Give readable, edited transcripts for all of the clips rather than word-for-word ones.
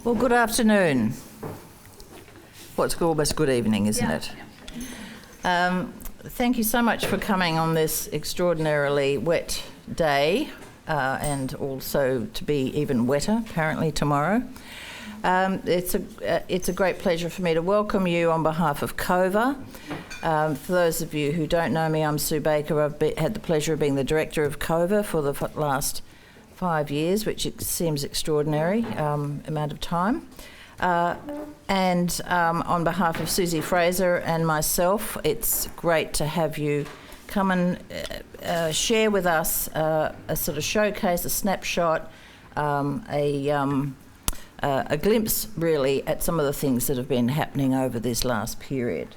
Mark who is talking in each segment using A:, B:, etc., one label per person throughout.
A: Well, good afternoon. Well, it's almost good evening, isn't it? Thank you so much for coming on this extraordinarily wet day, and also to be even wetter, apparently, tomorrow. It's a great pleasure for me to welcome you on behalf of CoVA. For those of you who don't know me, I'm Sue Baker. I've had the pleasure of being the director of CoVA for the last 5 years, which seems extraordinary amount of time. And on behalf of Susie Fraser and myself, it's great to have you come and share with us a sort of showcase, a snapshot, a glimpse really at some of the things that have been happening over this last period.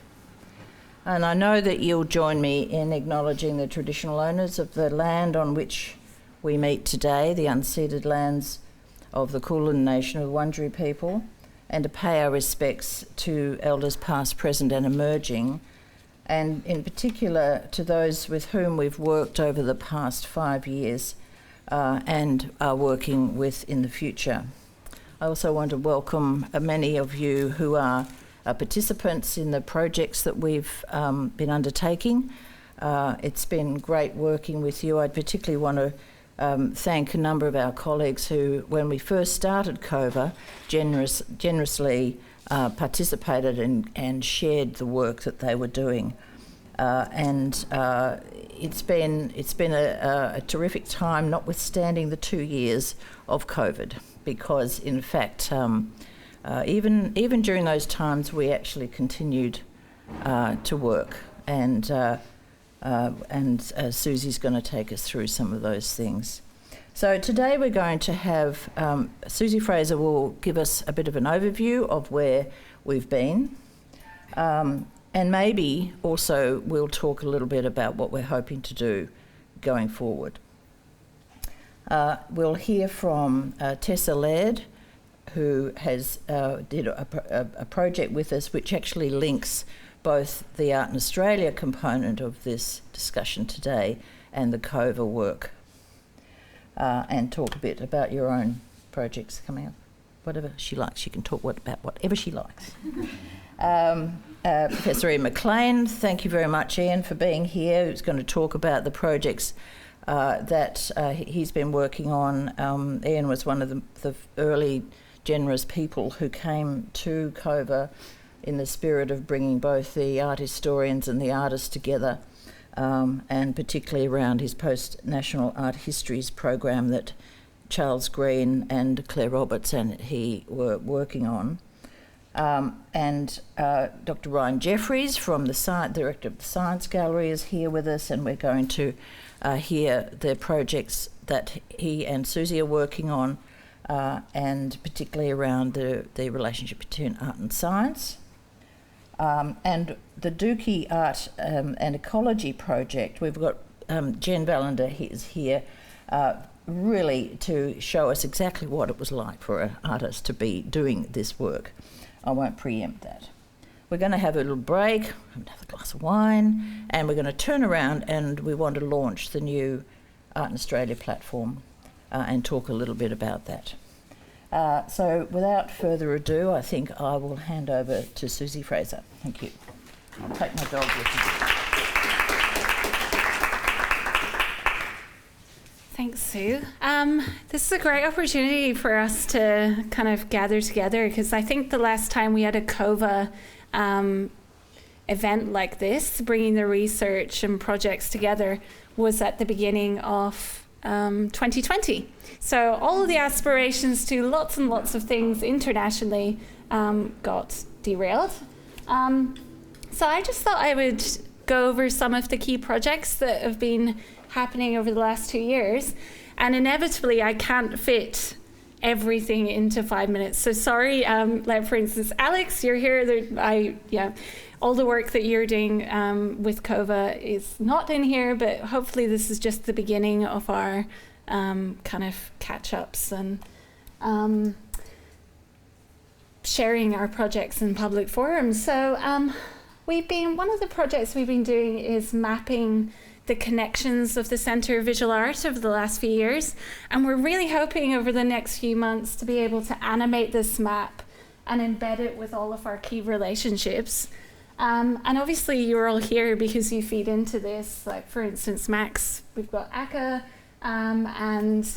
A: And I know that you'll join me in acknowledging the traditional owners of the land on which we meet today, the unceded lands of the Kulin Nation of the Wurundjeri people, and to pay our respects to elders past, present and emerging, and in particular to those with whom we've worked over the past 5 years and are working with in the future. I also want to welcome many of you who are participants in the projects that we've been undertaking. It's been great working with you. I'd particularly want to thank a number of our colleagues who, when we first started CoVA, generously participated and shared the work that they were doing. It's been a terrific time, notwithstanding the 2 years of COVID, because in fact, even during those times, we actually continued to work, and Susie's going to take us through some of those things. So today we're going to have, Susie Fraser will give us a bit of an overview of where we've been, and maybe also we'll talk a little bit about what we're hoping to do going forward. We'll hear from Tessa Laird, who has did a project with us which actually links both the Art in Australia component of this discussion today and the CoVA work, and talk a bit about your own projects coming up. Whatever she likes, she can talk about whatever she likes. Professor Ian McLean, thank you very much, Ian, for being here. He's going to talk about the projects that he's been working on. Ian was one of the early generous people who came to CoVA in the spirit of bringing both the art historians and the artists together, and particularly around his post-National Art Histories program that Charles Green and Claire Roberts and he were working on. And Dr. Ryan Jeffries, from the director of the Science Gallery, is here with us, and we're going to hear the projects that he and Susie are working on, and particularly around the relationship between art and science. And the Dookie Art and Ecology project, we've got Jen Vallender is here really to show us exactly what it was like for an artist to be doing this work. I won't preempt that. We're going to have a little break, have a glass of wine, and we're going to turn around and we want to launch the new Art in Australia platform and talk a little bit about that. So without further ado, I think I will hand over to Susie Fraser. Thank you. I'll take my dog with me.
B: Thanks, Sue. This is a great opportunity for us to kind of gather together, because I think the last time we had a CoVA event like this, bringing the research and projects together, was at the beginning of 2020. So all of the aspirations to lots and lots of things internationally got derailed. So I just thought I would go over some of the key projects that have been happening over the last 2 years. And inevitably, I can't fit everything into 5 minutes. So sorry, like for instance, Alex, you're here. All the work that you're doing with CoVA is not in here, but hopefully this is just the beginning of our kind of catch-ups and sharing our projects in public forums. So one of the projects we've been doing is mapping the connections of the Centre of Visual Art over the last few years. And we're really hoping over the next few months to be able to animate this map and embed it with all of our key relationships. And obviously you're all here because you feed into this. Like for instance, Max, we've got ACA and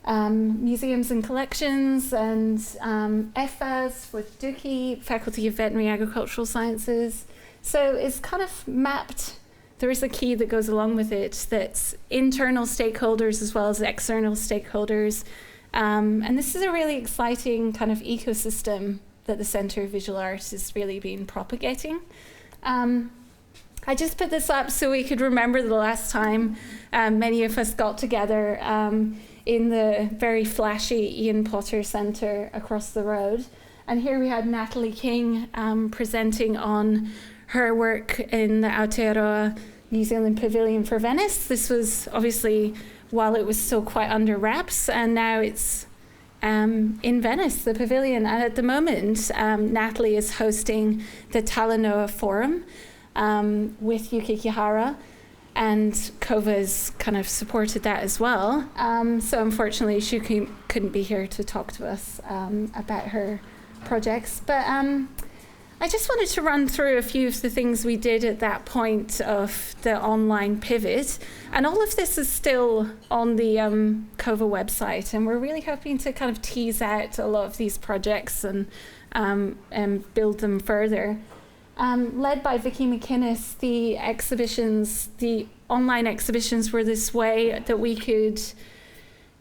B: museums and collections, and FAS with Dookie, Faculty of Veterinary Agricultural Sciences. So it's kind of mapped. There is a key that goes along with it that's internal stakeholders as well as external stakeholders. And this is a really exciting kind of ecosystem that the Centre of Visual Art has really been propagating. I just put this up so we could remember the last time many of us got together in the very flashy Ian Potter Centre across the road. And here we had Natalie King presenting on her work in the Aotearoa New Zealand Pavilion for Venice. This was obviously while it was still quite under wraps, and now it's in Venice, the pavilion. And at the moment, Natalie is hosting the Talanoa Forum with Yuki Kihara, and CoVA's kind of supported that as well. So unfortunately, she couldn't be here to talk to us about her projects. But I just wanted to run through a few of the things we did at that point of the online pivot. And all of this is still on the CoVA website. And we're really hoping to kind of tease out a lot of these projects and build them further. Led by Vicky McInnes, the online exhibitions were this way that we could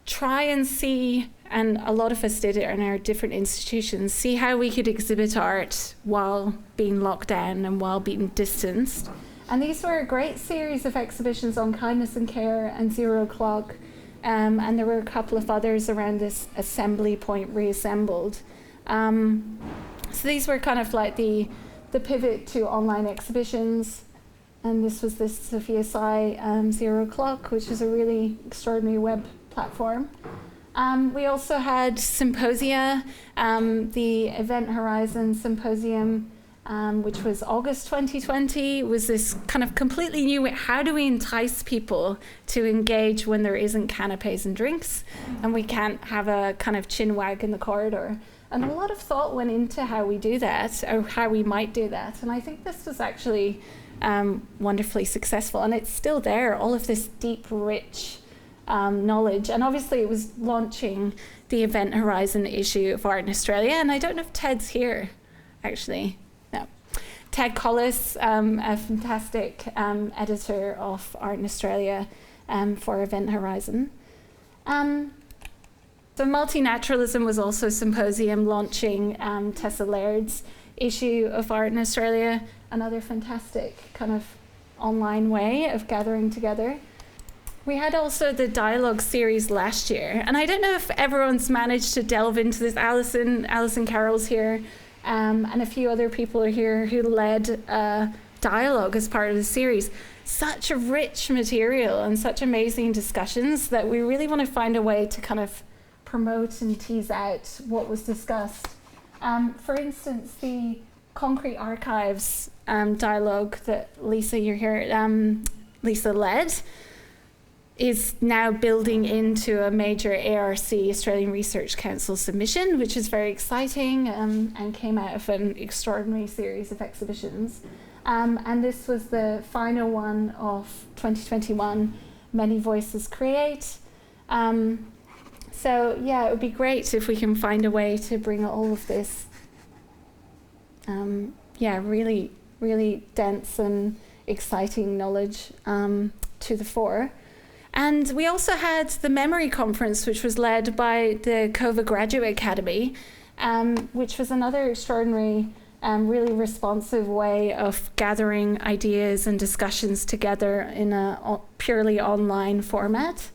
B: try and see, and a lot of us did it in our different institutions, see how we could exhibit art while being locked down and while being distanced. And these were a great series of exhibitions on kindness and care and 0 o'clock. And there were a couple of others around this assembly point reassembled. So these were kind of like the pivot to online exhibitions. And this was this Sophia Sai 0 o'clock, which is a really extraordinary web platform. We also had symposia, the Event Horizon Symposium, which was August 2020, was this kind of completely new way. How do we entice people to engage when there isn't canapes and drinks and we can't have a kind of chin wag in the corridor? And a lot of thought went into how we do that, or how we might do that. And I think this was actually wonderfully successful. And it's still there, all of this deep, rich knowledge. And obviously it was launching the Event Horizon issue of Art in Australia. And I don't know if Ted's here, actually. No. Ted Collis, a fantastic editor of Art in Australia for Event Horizon. So Multinaturalism was also a symposium launching Tessa Laird's issue of Art in Australia, another fantastic kind of online way of gathering together. We had also the dialogue series last year, and I don't know if everyone's managed to delve into this. Alison Carroll's here, and a few other people are here who led dialogue as part of the series. Such a rich material and such amazing discussions that we really want to find a way to kind of promote and tease out what was discussed. For instance, the Concrete Archives dialogue that Lisa, you're here, Lisa led, is now building into a major ARC, Australian Research Council submission, which is very exciting and came out of an extraordinary series of exhibitions. And this was the final one of 2021, Many Voices Create. So yeah, it would be great if we can find a way to bring all of this, really, really dense and exciting knowledge to the fore. And we also had the Memory Conference, which was led by the CoVA Graduate Academy, which was another extraordinary, really responsive way of gathering ideas and discussions together in a purely online format.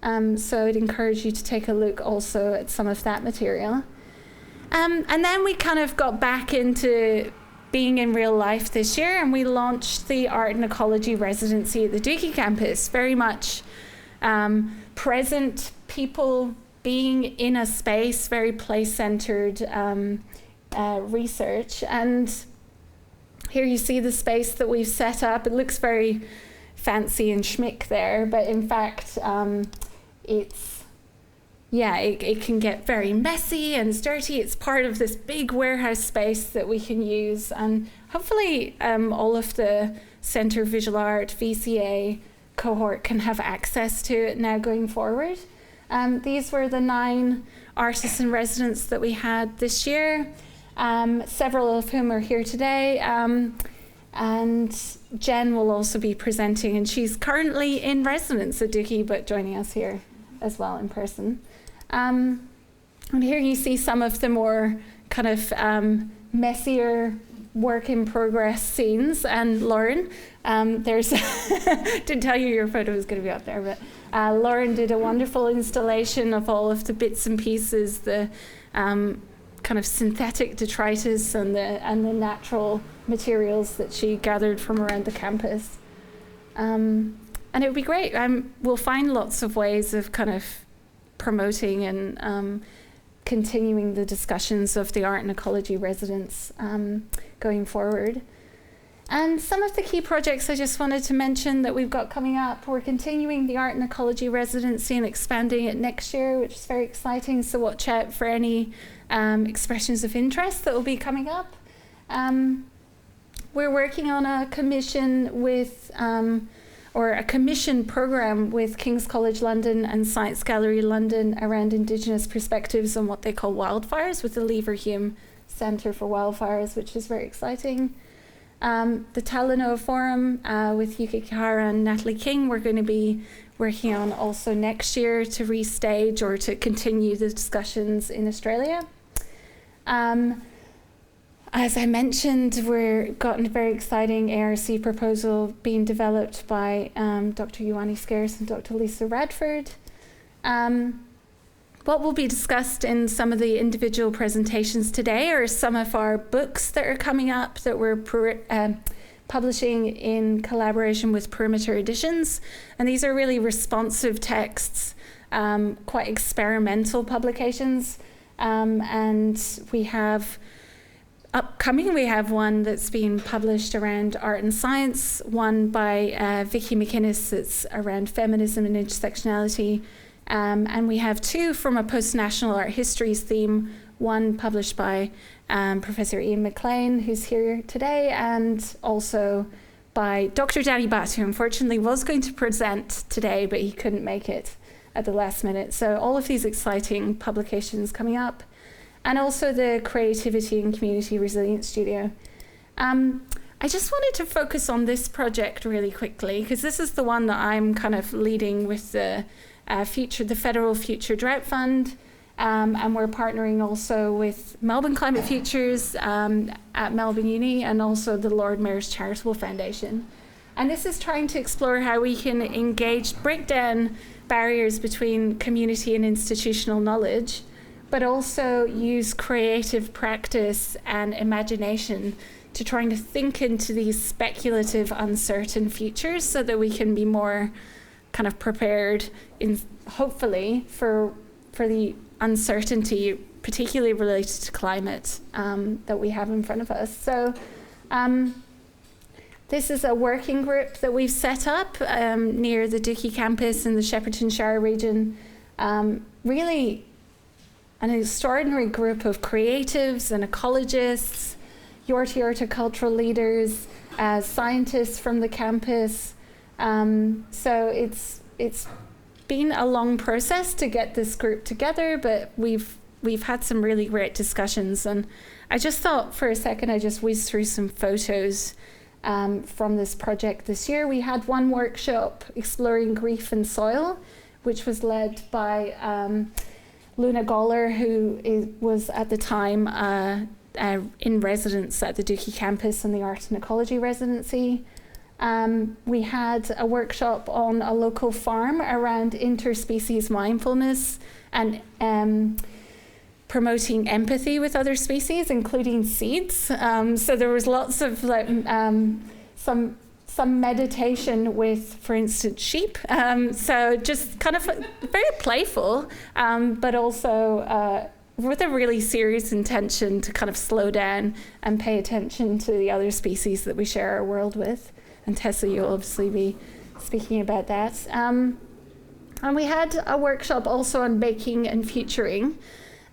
B: So I'd encourage you to take a look also at some of that material. And then we kind of got back into being in real life this year, and we launched the Art and Ecology residency at the Dookie campus, very much present people being in a space, very place-centered research. And here you see the space that we've set up. It looks very fancy and schmick there, but in fact, it can get very messy and it's dirty. It's part of this big warehouse space that we can use, and hopefully all of the Centre Visual Art VCA cohort can have access to it now going forward. These were the 9 artists in residence that we had this year, several of whom are here today. And Jen will also be presenting, and she's currently in residence at Dookie, but joining us here as well in person. And here you see some of the more kind of messier work in progress scenes. And Lauren, didn't tell you your photo was going to be up there, but Lauren did a wonderful installation of all of the bits and pieces, the kind of synthetic detritus and the natural materials that she gathered from around the campus. And it would be great. We'll find lots of ways of kind of promoting and continuing the discussions of the art and ecology residents going forward. And some of the key projects I just wanted to mention that we've got coming up, we're continuing the art and ecology residency and expanding it next year, which is very exciting. So watch out for any expressions of interest that will be coming up. We're working on a commission with, or a commission program with King's College London and Science Gallery London around Indigenous perspectives on what they call wildfires with the Leverhulme Centre for Wildfires, which is very exciting. The Talanoa Forum with Yuki Kihara and Natalie King, we're going to be working on also next year to restage or to continue the discussions in Australia. As I mentioned, we've gotten a very exciting ARC proposal being developed by Dr. Ioannis Scaris and Dr. Lisa Radford. What will be discussed in some of the individual presentations today are some of our books that are coming up that we're publishing in collaboration with Perimeter Editions. And these are really responsive texts, quite experimental publications. And we have upcoming, we have one that's been published around art and science, one by Vicky McInnes that's around feminism and intersectionality. And we have 2 from a post-national art histories theme, one published by Professor Ian McLean, who's here today, and also by Dr. Danny Butt, who unfortunately was going to present today, but he couldn't make it at the last minute. So all of these exciting publications coming up. And also the Creativity and Community Resilience Studio. I just wanted to focus on this project really quickly, because this is the one that I'm kind of leading with the Federal Future Drought Fund, and we're partnering also with Melbourne Climate Futures at Melbourne Uni and also the Lord Mayor's Charitable Foundation. And this is trying to explore how we can break down barriers between community and institutional knowledge, but also use creative practice and imagination to trying to think into these speculative, uncertain futures so that we can be more kind of prepared hopefully for the uncertainty, particularly related to climate, that we have in front of us. So this is a working group that we've set up near the Dookie campus in the Shepparton Shire region. Really an extraordinary group of creatives and ecologists, Yorta horticultural leaders, scientists from the campus. So it's been a long process to get this group together, but we've had some really great discussions. And I just thought for a second I'd just whiz through some photos from this project this year. We had one workshop exploring grief and soil, which was led by Luna Goller, who was at the time in residence at the Dookie campus and the Art and Ecology residency. We had a workshop on a local farm around interspecies mindfulness and promoting empathy with other species, including seeds. So there was lots of some meditation with, for instance, sheep. So just kind of very playful, but also with a really serious intention to kind of slow down and pay attention to the other species that we share our world with. And Tessa, you'll obviously be speaking about that. And we had a workshop also on baking and futuring.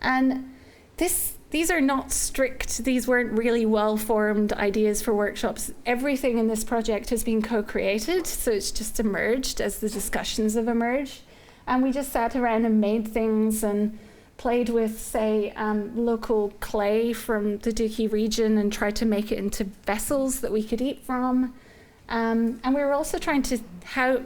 B: And these are not strict, these weren't really well-formed ideas for workshops. Everything in this project has been co-created, so it's just emerged as the discussions have emerged. And we just sat around and made things and played with, say, local clay from the Dookie region and tried to make it into vessels that we could eat from. And we were also trying to,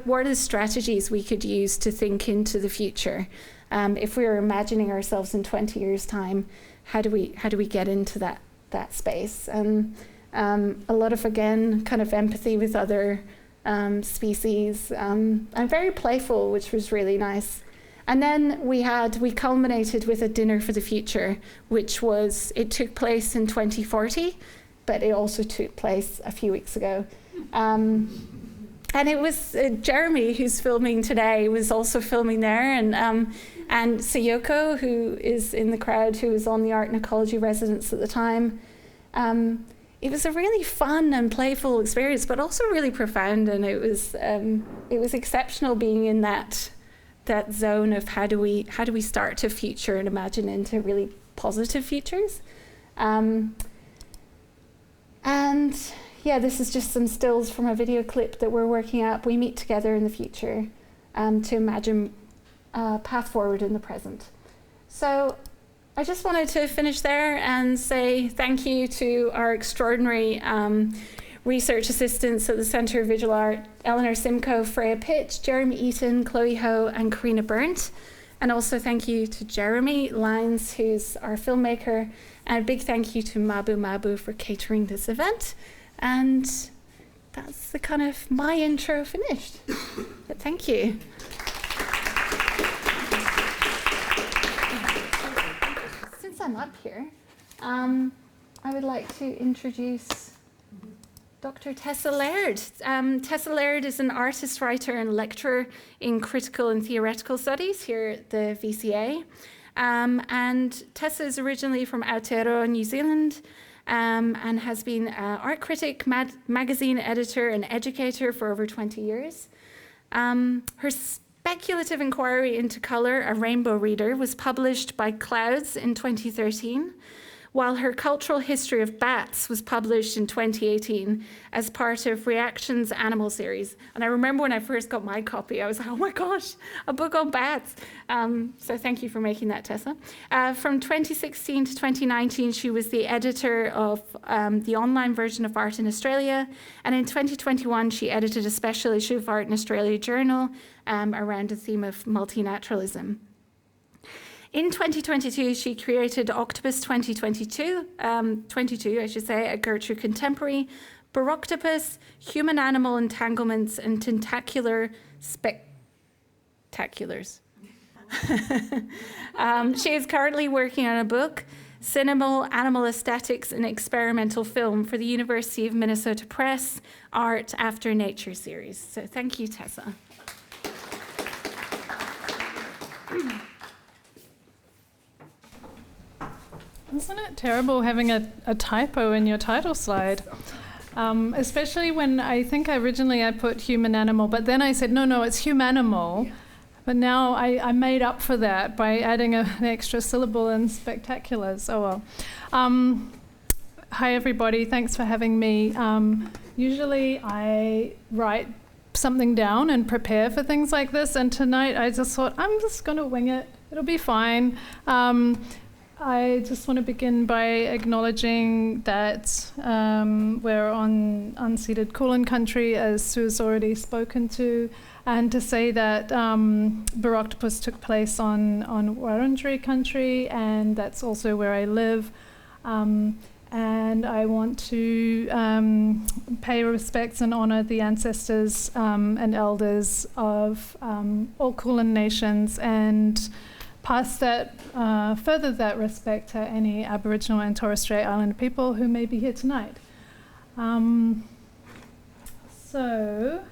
B: what are the strategies we could use to think into the future? If we were imagining ourselves in 20 years' time, how do we get into that space? And a lot of, again, kind of empathy with other species, and very playful, which was really nice. And then we culminated with a dinner for the future, it took place in 2040, but it also took place a few weeks ago. And it was Jeremy, who's filming today, was also filming there, and Sayoko, who is in the crowd, who was on the art and ecology residence at the time. It was a really fun and playful experience, but also really profound, and it was exceptional being in that zone of how do we start to future and imagine into really positive futures. And yeah, this is just some stills from a video clip that we're working up. We meet together in the future to imagine a path forward in the present. So I just wanted to finish there and say thank you to our extraordinary research assistants at the Centre of Visual Art, Eleanor Simcoe, Freya Pitch, Jeremy Eaton, Chloe Ho, and Karina Berndt. And also thank you to Jeremy Lyons, who's our filmmaker, and a big thank you to Mabu Mabu for catering this event. And that's the kind of my intro finished. But thank you. Since I'm up here, I would like to introduce Dr. Tessa Laird. Tessa Laird is an artist, writer, and lecturer in critical and theoretical studies here at the VCA. And Tessa is originally from Aotearoa, New Zealand, and has been an art critic, magazine editor, and educator for over 20 years. Her speculative inquiry into colour, A Rainbow Reader, was published by Clouds in 2013, while her cultural history of bats was published in 2018 as part of Reactions Animal Series. And I remember when I first got my copy, I was like, oh my gosh, a book on bats. So thank you for making that, Tessa. From 2016 to 2019, she was the editor of the online version of Art in Australia. And in 2021, she edited a special issue of Art in Australia journal around the theme of multinaturalism. In 2022, she created Octopus 22, at Gertrude Contemporary, Baroctopus, Human-Animal Entanglements, and Tentacular Spectaculars. She is currently working on a book, Cinema, Animal Aesthetics, and Experimental Film, for the University of Minnesota Press, Art After Nature series. So thank you, Tessa.
C: Isn't it terrible having a typo in your title slide? Especially when I think originally I put human-animal, but then I said, no, it's humanimal. But now I made up for that by adding an extra syllable in spectaculars. Oh well. Hi everybody, thanks for having me. Usually I write something down and prepare for things like this, and tonight I just thought, I'm just going to wing it. It'll be fine. I just want to begin by acknowledging that we're on unceded Kulin country, as Sue's already spoken to, and to say that Baroctopus took place on Wurundjeri country, and that's also where I live. And I want to pay respects and honour the ancestors and elders of all Kulin nations, and pass that, further that respect to any Aboriginal and Torres Strait Islander people who may be here tonight. So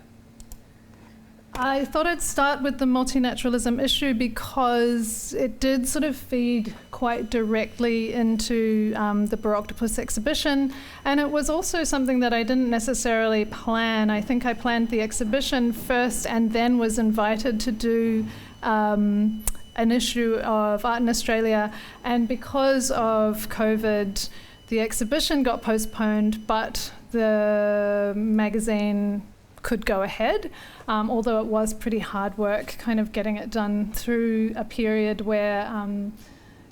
C: I thought I'd start with the multinaturalism issue because it did sort of feed quite directly into the Baroctopus exhibition, and it was also something that I didn't necessarily plan. I think I planned the exhibition first and then was invited to do an issue of Art in Australia, and because of COVID, the exhibition got postponed, but the magazine could go ahead, although it was pretty hard work kind of getting it done through a period where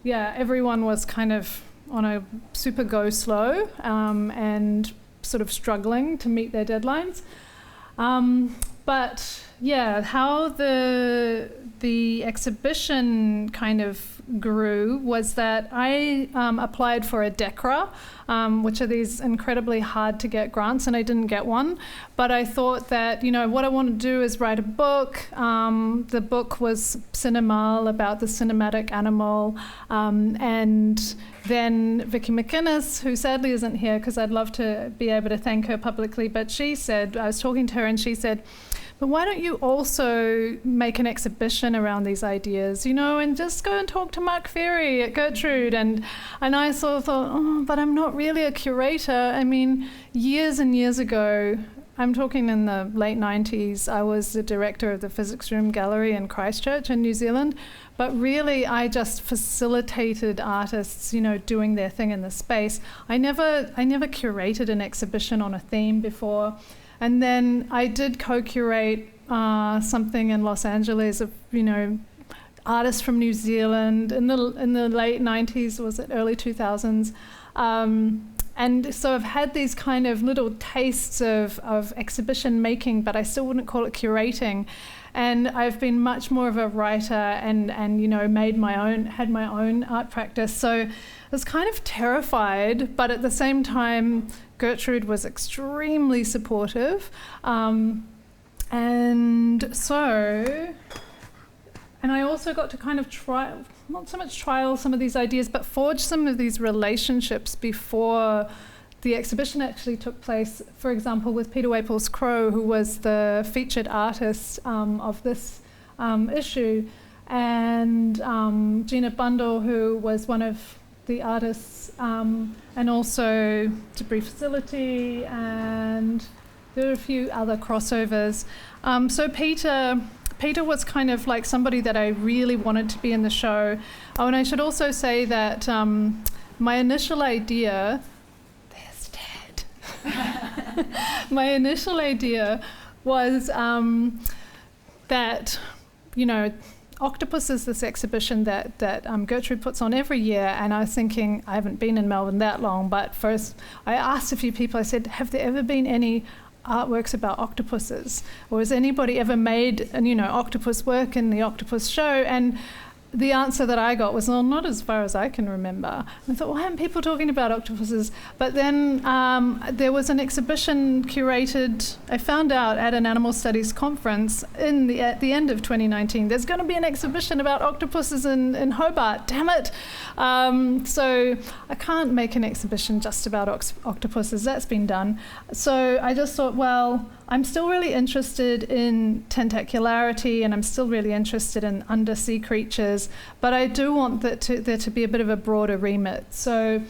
C: everyone was kind of on a super go slow and sort of struggling to meet their deadlines. But yeah, how the exhibition kind of grew was that I applied for a DECRA, which are these incredibly hard to get grants, and I didn't get one. But I thought that, what I want to do is write a book. The book was Cinemal, about the cinematic animal. And then Vicky McInnes, who sadly isn't here because I'd love to be able to thank her publicly, but she said, I was talking to her and she said, but why don't you also make an exhibition around these ideas, and just go and talk to Mark Ferry at Gertrude. And I sort of thought, but I'm not really a curator. I mean, years and years ago, I'm talking in the late 90s, I was the director of the Physics Room Gallery in Christchurch in New Zealand. But really, I just facilitated artists, doing their thing in the space. I never curated an exhibition on a theme before. And then I did co-curate something in Los Angeles of, artists from New Zealand in the late 90s, was it early 2000s? And so I've had these kind of little tastes of exhibition making, but I still wouldn't call it curating. And I've been much more of a writer and had my own art practice. So I was kind of terrified, but at the same time, Gertrude was extremely supportive. And I also got to kind of not so much trial some of these ideas, but forge some of these relationships before the exhibition actually took place. For example, with Peter Waples Crow, who was the featured artist of this issue, and Gina Bundle, who was one of the artists, and also Debris Facility, and there are a few other crossovers. So Peter was kind of like somebody that I really wanted to be in the show. Oh, and I should also say that my initial idea, there's Ted. My initial idea was that, Octopus is this exhibition that Gertrude puts on every year, and I was thinking, I haven't been in Melbourne that long, but first I asked a few people, I said, have there ever been any artworks about octopuses? Or has anybody ever made octopus work in the Octopus show? And the answer that I got was, well, not as far as I can remember. And I thought, why aren't people talking about octopuses? But then there was an exhibition curated, I found out at an animal studies conference at the end of 2019, there's going to be an exhibition about octopuses in Hobart, damn it. So I can't make an exhibition just about octopuses, that's been done. So I just thought, well, I'm still really interested in tentacularity, and I'm still really interested in undersea creatures, but I do want there to be a bit of a broader remit. So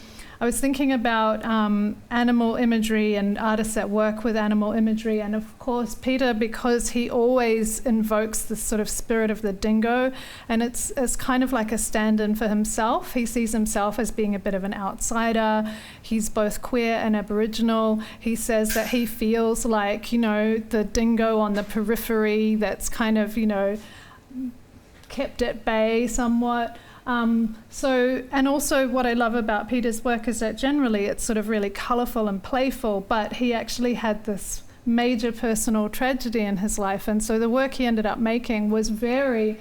C: I was thinking about animal imagery and artists that work with animal imagery, and of course Peter, because he always invokes the sort of spirit of the dingo, and it's kind of like a stand-in for himself. He sees himself as being a bit of an outsider. He's both queer and Aboriginal. He says that he feels like, the dingo on the periphery that's kind of, kept at bay somewhat. And also what I love about Peter's work is that generally it's sort of really colourful and playful, but he actually had this major personal tragedy in his life, and so the work he ended up making was very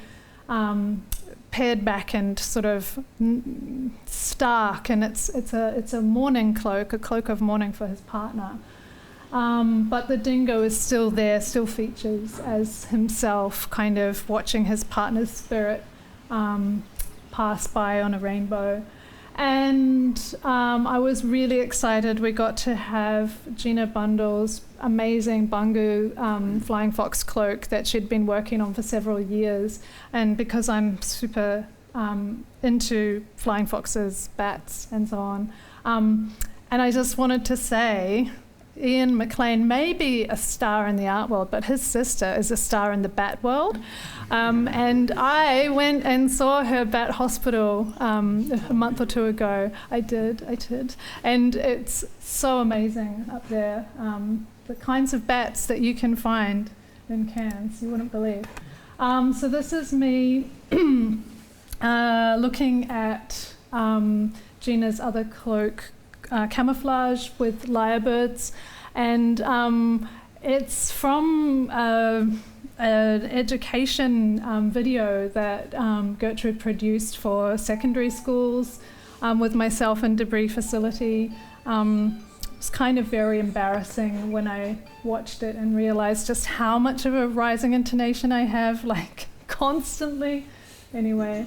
C: pared back and sort of stark, and it's a mourning cloak, a cloak of mourning for his partner. But the dingo is still there, still features as himself, kind of watching his partner's spirit pass by on a rainbow. And I was really excited. We got to have Gina Bundle's amazing Bungu flying fox cloak that she'd been working on for several years. And because I'm super into flying foxes, bats, and so on, and I just wanted to say, Ian McLean may be a star in the art world, but his sister is a star in the bat world. And I went and saw her bat hospital a month or two ago. I did. And it's so amazing up there. The kinds of bats that you can find in Cairns, you wouldn't believe. So this is me looking at Gina's other cloak, camouflage with lyrebirds, and it's from an education video that Gertrude produced for secondary schools with myself and Debris Facility. It's kind of very embarrassing when I watched it and realised just how much of a rising intonation I have, like constantly. Anyway,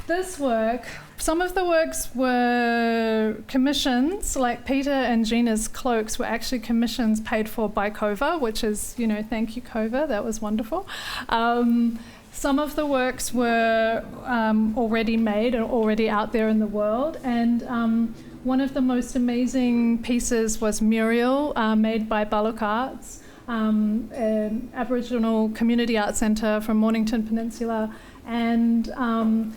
C: this work, some of the works were commissions, like Peter and Gina's cloaks were actually commissions paid for by CoVA, which is, thank you CoVA, that was wonderful. Some of the works were already made and already out there in the world, and one of the most amazing pieces was Muriel, made by Baluk Arts, an Aboriginal community art centre from Mornington Peninsula. And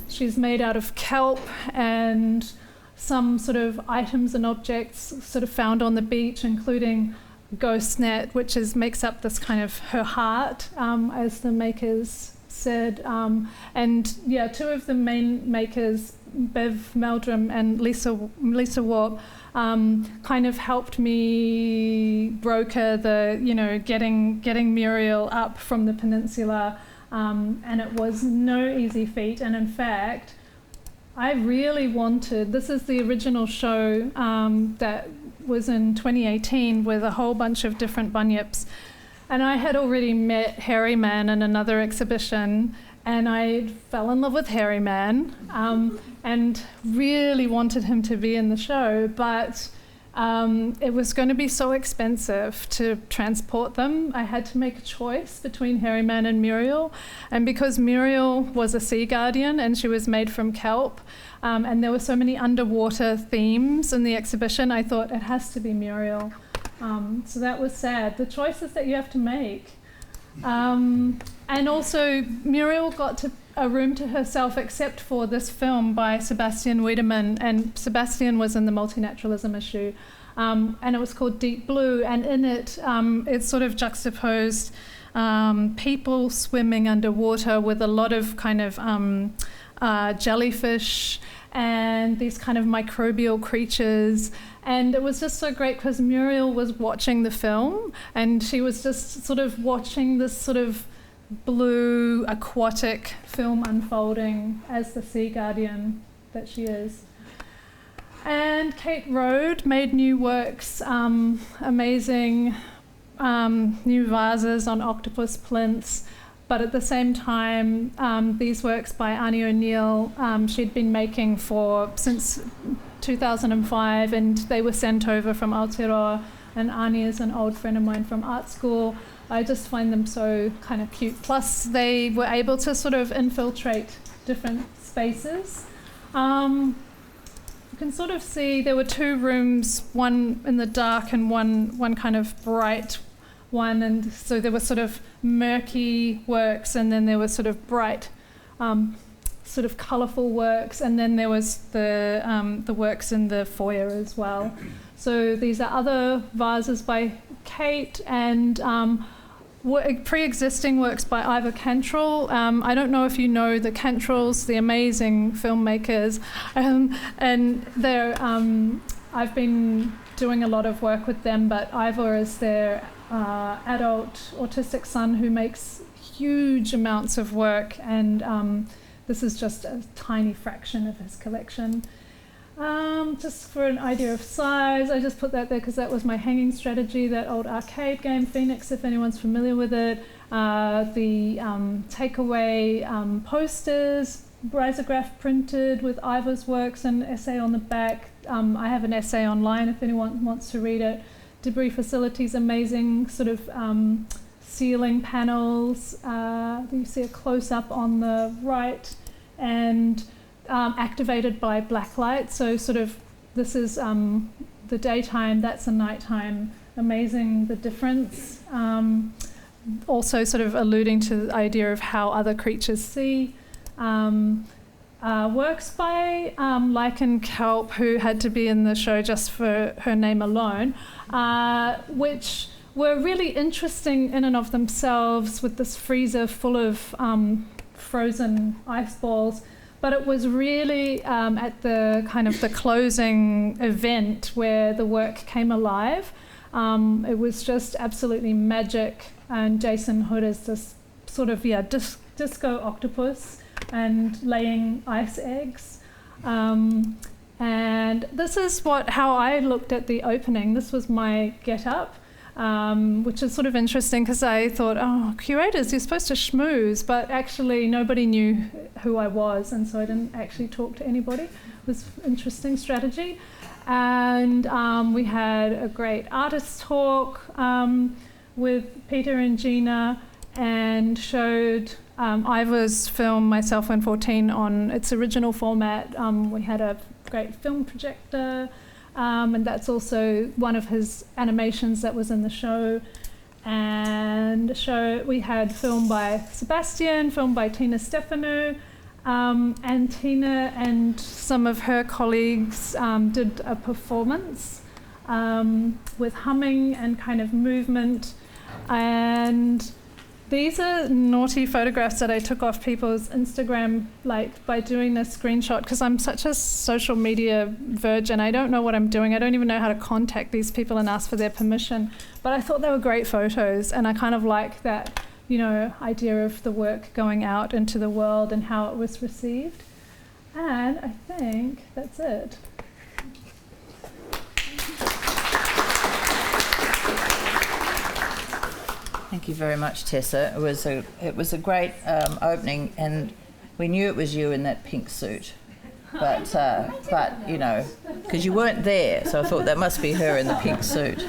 C: she's made out of kelp and some sort of items and objects sort of found on the beach, including ghost net, which makes up this kind of her heart, as the makers said. And yeah, two of the main makers, Bev Meldrum and Lisa Warp, kind of helped me broker the, getting Muriel up from the peninsula. And it was no easy feat. And in fact, I really wanted, this is the original show that was in 2018 with a whole bunch of different bunyips. And I had already met Hairy Man in another exhibition, and I fell in love with Hairy Man and really wanted him to be in the show, but it was going to be so expensive to transport them. I had to make a choice between Hairy Man and Muriel. And because Muriel was a sea guardian and she was made from kelp, and there were so many underwater themes in the exhibition, I thought it has to be Muriel. So that was sad. The choices that you have to make. And also, Muriel got a room to herself except for this film by Sebastian Wiedemann, and Sebastian was in the multinaturalism issue, and it was called Deep Blue, and in it, it sort of juxtaposed people swimming underwater with a lot of kind of jellyfish and these kind of microbial creatures. And it was just so great because Muriel was watching the film and she was just sort of watching this sort of blue aquatic film unfolding as the sea guardian that she is. And Kate Rode made new works, amazing new vases on octopus plinths. But at the same time, these works by Ani O'Neill, she'd been making since 2005, and they were sent over from Aotearoa, and Ani is an old friend of mine from art school. I just find them so kind of cute. Plus, they were able to sort of infiltrate different spaces. You can sort of see there were two rooms, one in the dark and one kind of bright one, and so there were sort of murky works, and then there was sort of bright, sort of colourful works, and then there was the works in the foyer as well. So these are other vases by Kate, and pre-existing works by Ivor Cantrell. I don't know if you know the Cantrells, the amazing filmmakers, and they're I've been doing a lot of work with them, but Ivor is their adult autistic son who makes huge amounts of work, and this is just a tiny fraction of his collection. Just for an idea of size, I just put that there because that was my hanging strategy, that old arcade game, Phoenix, if anyone's familiar with it. The takeaway posters, risograph printed with Ivor's works and essay on the back. I have an essay online if anyone wants to read it. Debris facilities, amazing sort of ceiling panels. You see a close-up on the right, and activated by black light. So sort of this is the daytime, that's the nighttime. Amazing the difference. Also sort of alluding to the idea of how other creatures see. Works by Lichen Kelp, who had to be in the show just for her name alone, which were really interesting in and of themselves, with this freezer full of frozen ice balls. But it was really at the kind of the closing event where the work came alive. It was just absolutely magic. And Jason Hood is this sort of disco octopus and laying ice eggs. And this is how I looked at the opening. This was my get-up, which is sort of interesting because I thought, oh, curators, you're supposed to schmooze, but actually nobody knew who I was, and so I didn't actually talk to anybody. It was an interesting strategy. And we had a great artist talk with Peter and Gina, and showed Ivor's film Myself When 14 on its original format. We had a great film projector, and that's also one of his animations that was in the show. And we had film by Sebastian, film by Tina Stefanu, and Tina and some of her colleagues did a performance with humming and kind of movement. And these are naughty photographs that I took off people's Instagram, like by doing this screenshot, because I'm such a social media virgin. I don't know what I'm doing. I don't even know how to contact these people and ask for their permission. But I thought they were great photos, and I kind of like that, idea of the work going out into the world and how it was received. And I think that's it.
A: Thank you very much, Tessa. It was a great opening, and we knew it was you in that pink suit, but because you weren't there, so I thought that must be her in the pink suit.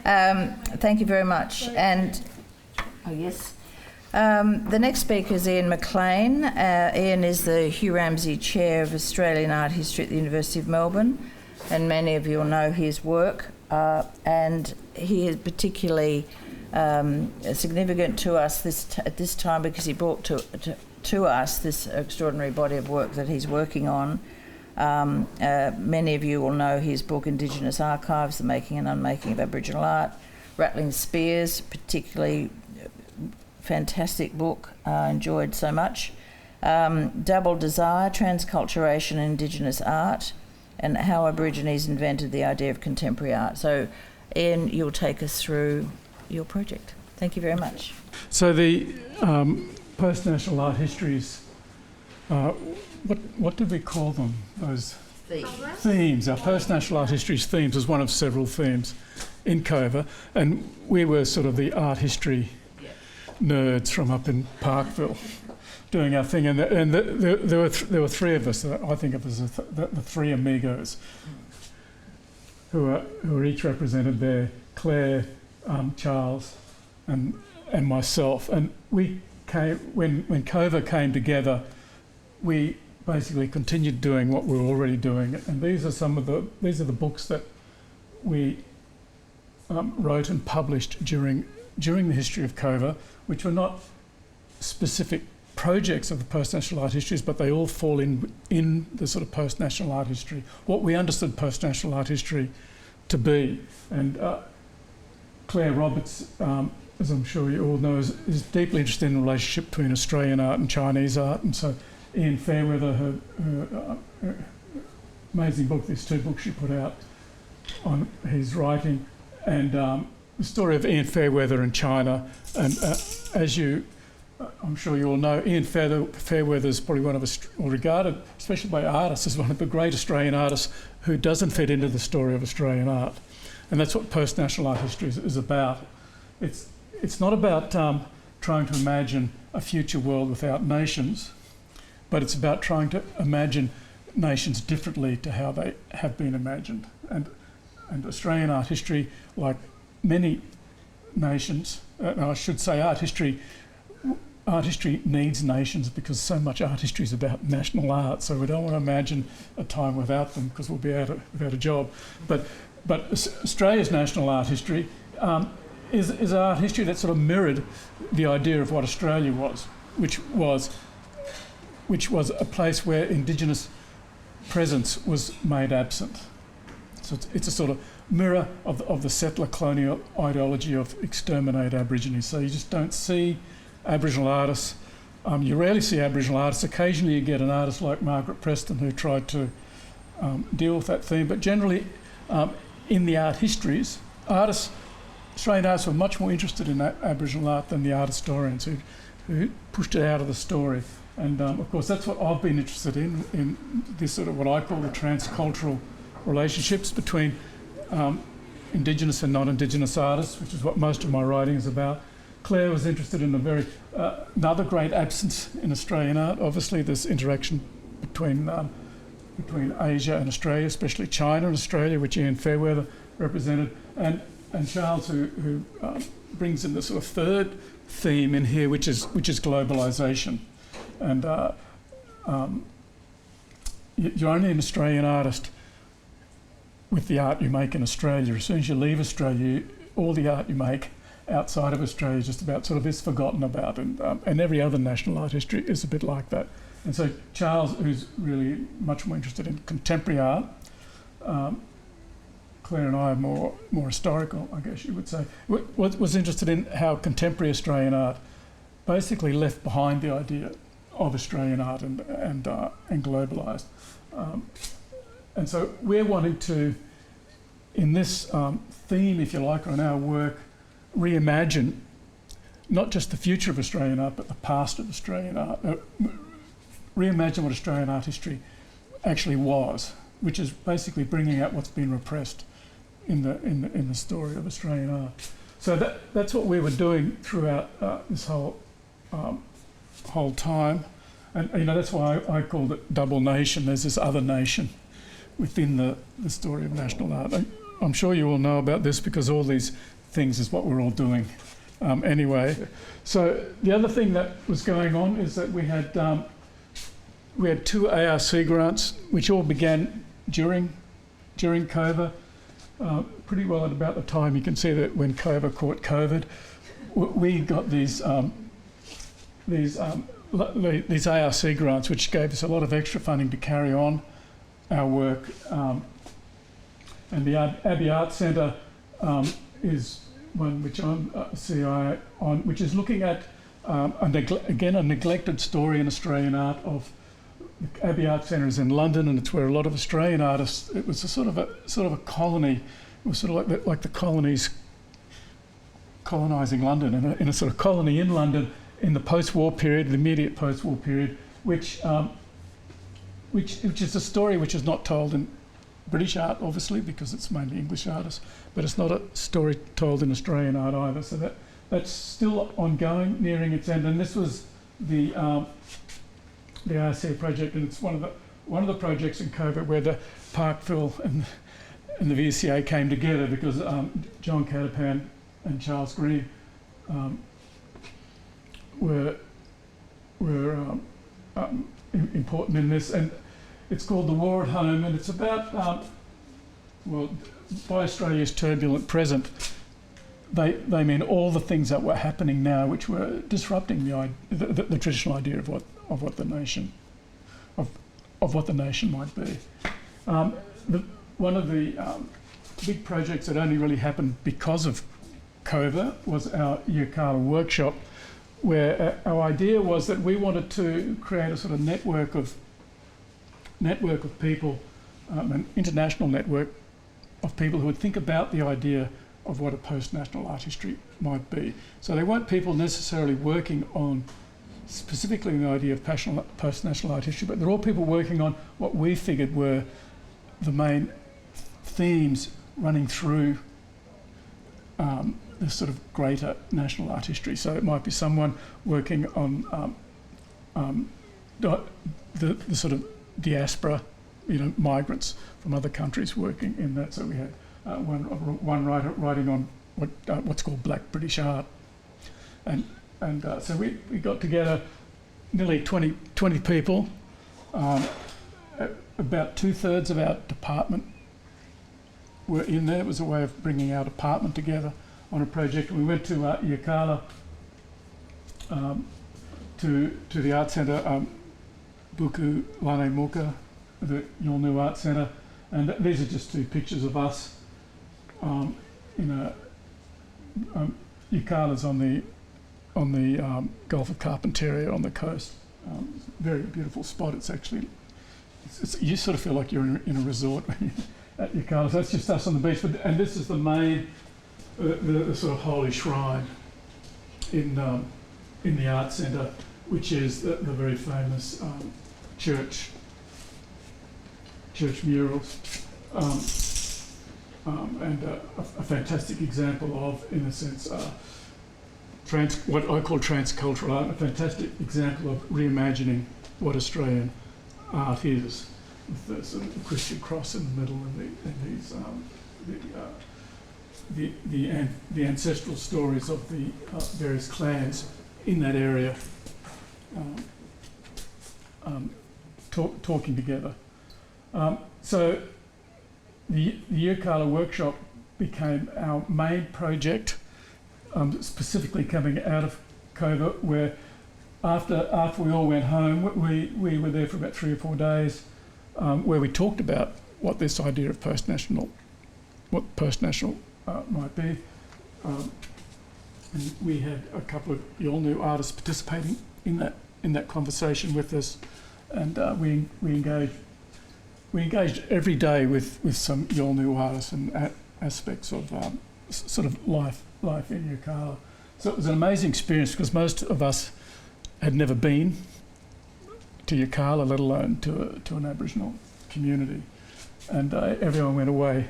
A: Thank you very much. And the next speaker is Ian McLean. Ian is the Hugh Ramsay Chair of Australian Art History at the University of Melbourne, and many of you will know his work, and he is particularly significant to us at this time because he brought to us this extraordinary body of work that he's working on. Many of you will know his book Indigenous Archives, The Making and Unmaking of Aboriginal Art. Rattling Spears, particularly fantastic book, enjoyed so much. Double Desire, Transculturation and Indigenous Art, and How Aborigines Invented the Idea of Contemporary Art. So Ian, you'll take us through your project. Thank you very much.
D: So the post-national art histories, what did we call them? Those themes. Our post-national art histories themes was one of several themes in CoVA, and we were sort of the art history nerds from up in Parkville doing our thing, and there were three of us. I think of as the three amigos who are each represented there: Claire, Charles, and myself. And we came when CoVA came together. We basically continued doing what we were already doing, and these are the books that we wrote and published during the history of CoVA, which were not specific projects of the post-national art histories, but they all fall in the sort of post-national art history, what we understood post-national art history to be. And Claire Roberts, as I'm sure you all know, is deeply interested in the relationship between Australian art and Chinese art. And so Ian Fairweather, her amazing book, there's two books she put out on his writing, and the story of Ian Fairweather in China. And I'm sure you all know, Ian Fairweather is probably one of regarded, especially by artists, as one of the great Australian artists who doesn't fit into the story of Australian art. And that's what post-national art history is about. It's not about trying to imagine a future world without nations. but it's about trying to imagine nations differently to how they have been imagined. And Australian art history, like many nations, I should say art history needs nations because so much art history is about national art, so we don't want to imagine a time without them because we'll be without a job. But Australia's national art history is art history that sort of mirrored the idea of what Australia was, which was a place where Indigenous presence was made absent. So it's a sort of mirror of the settler colonial ideology of exterminate Aborigines. So you just don't see Aboriginal artists. You rarely see Aboriginal artists. Occasionally you get an artist like Margaret Preston who tried to deal with that theme. But generally, in the art histories, Australian artists were much more interested in Aboriginal art than the art historians who pushed it out of the story. And of course, that's what I've been interested in this sort of what I call the transcultural relationships between Indigenous and non-Indigenous artists, which is what most of my writing is about. Claire was interested in another great absence in Australian art. Obviously, this interaction between Asia and Australia, especially China and Australia, which Ian Fairweather represented, and Charles, who brings in the sort of third theme in here, which is globalisation. And you're only an Australian artist with the art you make in Australia. As soon as you leave Australia, all the art you make outside of Australia just about sort of is forgotten about, and every other national art history is a bit like that. And so Charles, who's really much more interested in contemporary art, Claire and I are more historical, I guess you would say, was interested in how contemporary Australian art basically left behind the idea of Australian art and globalised. And so we're wanting to, in this theme, if you like, on our work, reimagine not just the future of Australian art, but the past of Australian art. Reimagine what Australian art history actually was, which is basically bringing out what's been repressed in the story of Australian art. So that's what we were doing throughout this whole time, and that's why I called it double nation. There's this other nation within the story of national art. I'm sure you all know about this because all these things is what we're all doing anyway. So the other thing that was going on is that we had 2 ARC grants which all began during CoVA, pretty well at about the time you can see that when CoVA caught COVID, we got these ARC grants which gave us a lot of extra funding to carry on our work. And the Abbey Art Centre is one which I'm CI on, which is looking at a neglected story in Australian art of the Abbey Art Centre is in London, and it's where a lot of Australian artists. It was a sort of a colony. It was sort of like the colonies colonising London, in a sort of colony in London in the post-war period, the immediate post-war period, which is a story which is not told in British art, obviously, because it's mainly English artists, but it's not a story told in Australian art either. So that's still ongoing, nearing its end. And this was the RC project, and it's one of the projects in CoVA where the Parkville and the VCA came together because John Catapan and Charles Green were important in this. And it's called The War at Home, and it's about, by Australia's turbulent present, they mean all the things that were happening now which were disrupting the traditional idea of what the nation might be. One of the big projects that only really happened because of CoVA was our Yirrkala workshop, where our idea was that we wanted to create a sort of network of people, an international network of people who would think about the idea of what a post-national art history might be. So they weren't people necessarily working on specifically the idea of post-national art history, but they're all people working on what we figured were the main themes running through this sort of greater national art history. So it might be someone working on the sort of diaspora, migrants from other countries working in that. So we had one writer writing on what's called Black British art, and so we got together nearly 20 people. About 2/3 of our department were in there. It was a way of bringing our department together on a project. We went to Yirrkala, to the art centre, Buku Lane Muka, the Yolnu Art Centre, and these are just two pictures of us. Yirrkala's on the Gulf of Carpentaria on the coast. Very beautiful spot. It's actually, you sort of feel like you're in a resort when you're at Yirrkala. So that's just us on the beach. And this is the main, the sort of holy shrine in the art centre, which is the very famous church murals, and a fantastic example of, in a sense, what I call transcultural art, a fantastic example of reimagining what Australian art is, with the sort of Christian cross in the middle and the ancestral stories of the various clans in that area talking together. So the Yirrkala workshop became our main project, specifically coming out of CoVA, where after we all went home, we were there for about 3 or 4 days, where we talked about what this idea of post-national might be. And we had a couple of Yolnu artists participating in that conversation with us, and we engaged every day with some Yolnu artists and aspects of sort of life in Yirrkala. So it was an amazing experience, because most of us had never been to Yirrkala, let alone to an Aboriginal community, and everyone went away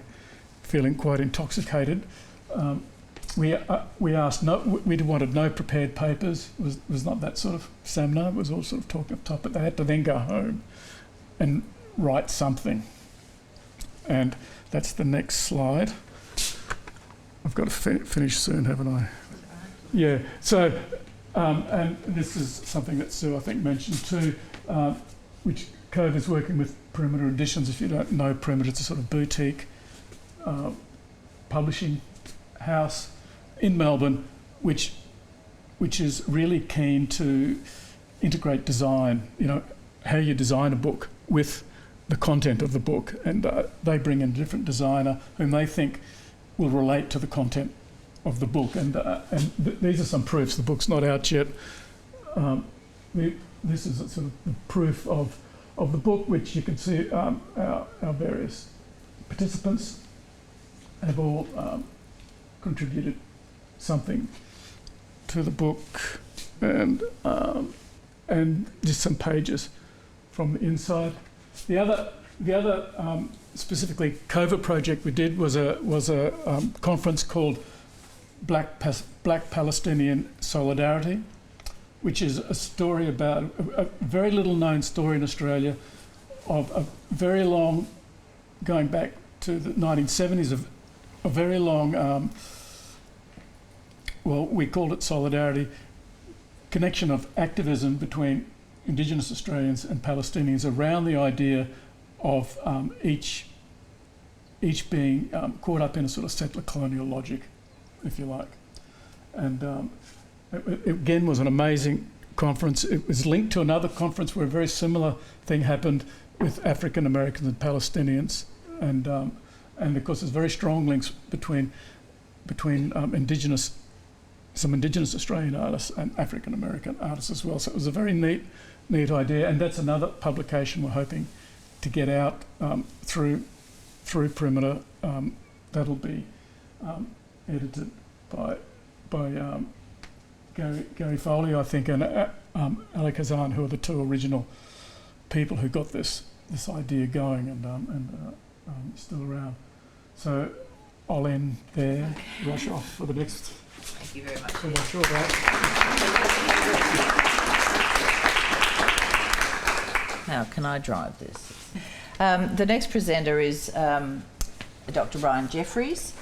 D: feeling quite intoxicated. We wanted no prepared papers. It was not that sort of seminar. It was all sort of talking up top, but they had to then go home and write something. And that's the next slide. I've got to finish soon, haven't I? Yeah. So, and this is something that Sue, I think, mentioned too, which CoVA is working with Perimeter Editions. If you don't know Perimeter, it's a sort of boutique publishing house in Melbourne, which is really keen to integrate design, how you design a book with the content of the book, and they bring in a different designer whom they think will relate to the content of the book, and these are some proofs. The book's not out yet. This is a sort of the proof of the book, which you can see our various participants have all contributed something to the book, and just some pages from the inside. The other specifically CoVA project we did was a conference called Black Palestinian Solidarity, which is a story about a very little known story in Australia of a very long, going back to the 1970s, a very long, we called it Solidarity, connection of activism between Indigenous Australians and Palestinians around the idea of each being caught up in a sort of settler colonial logic, if you like. And it again was an amazing conference. It was linked to another conference where a very similar thing happened with African Americans and Palestinians, and of course there's very strong links between some Indigenous Australian artists and African American artists as well. So it was a very neat idea, and that's another publication we're hoping to get out through Perimeter. That'll be edited by Gary Foley, I think, and Ali Kazan, who are the two original people who got this idea going, and still around. So I'll end there. Rush off for the next.
A: Thank you very much.
D: So much for that.
A: How can I drive this? The next presenter is Dr. Brian Jeffries,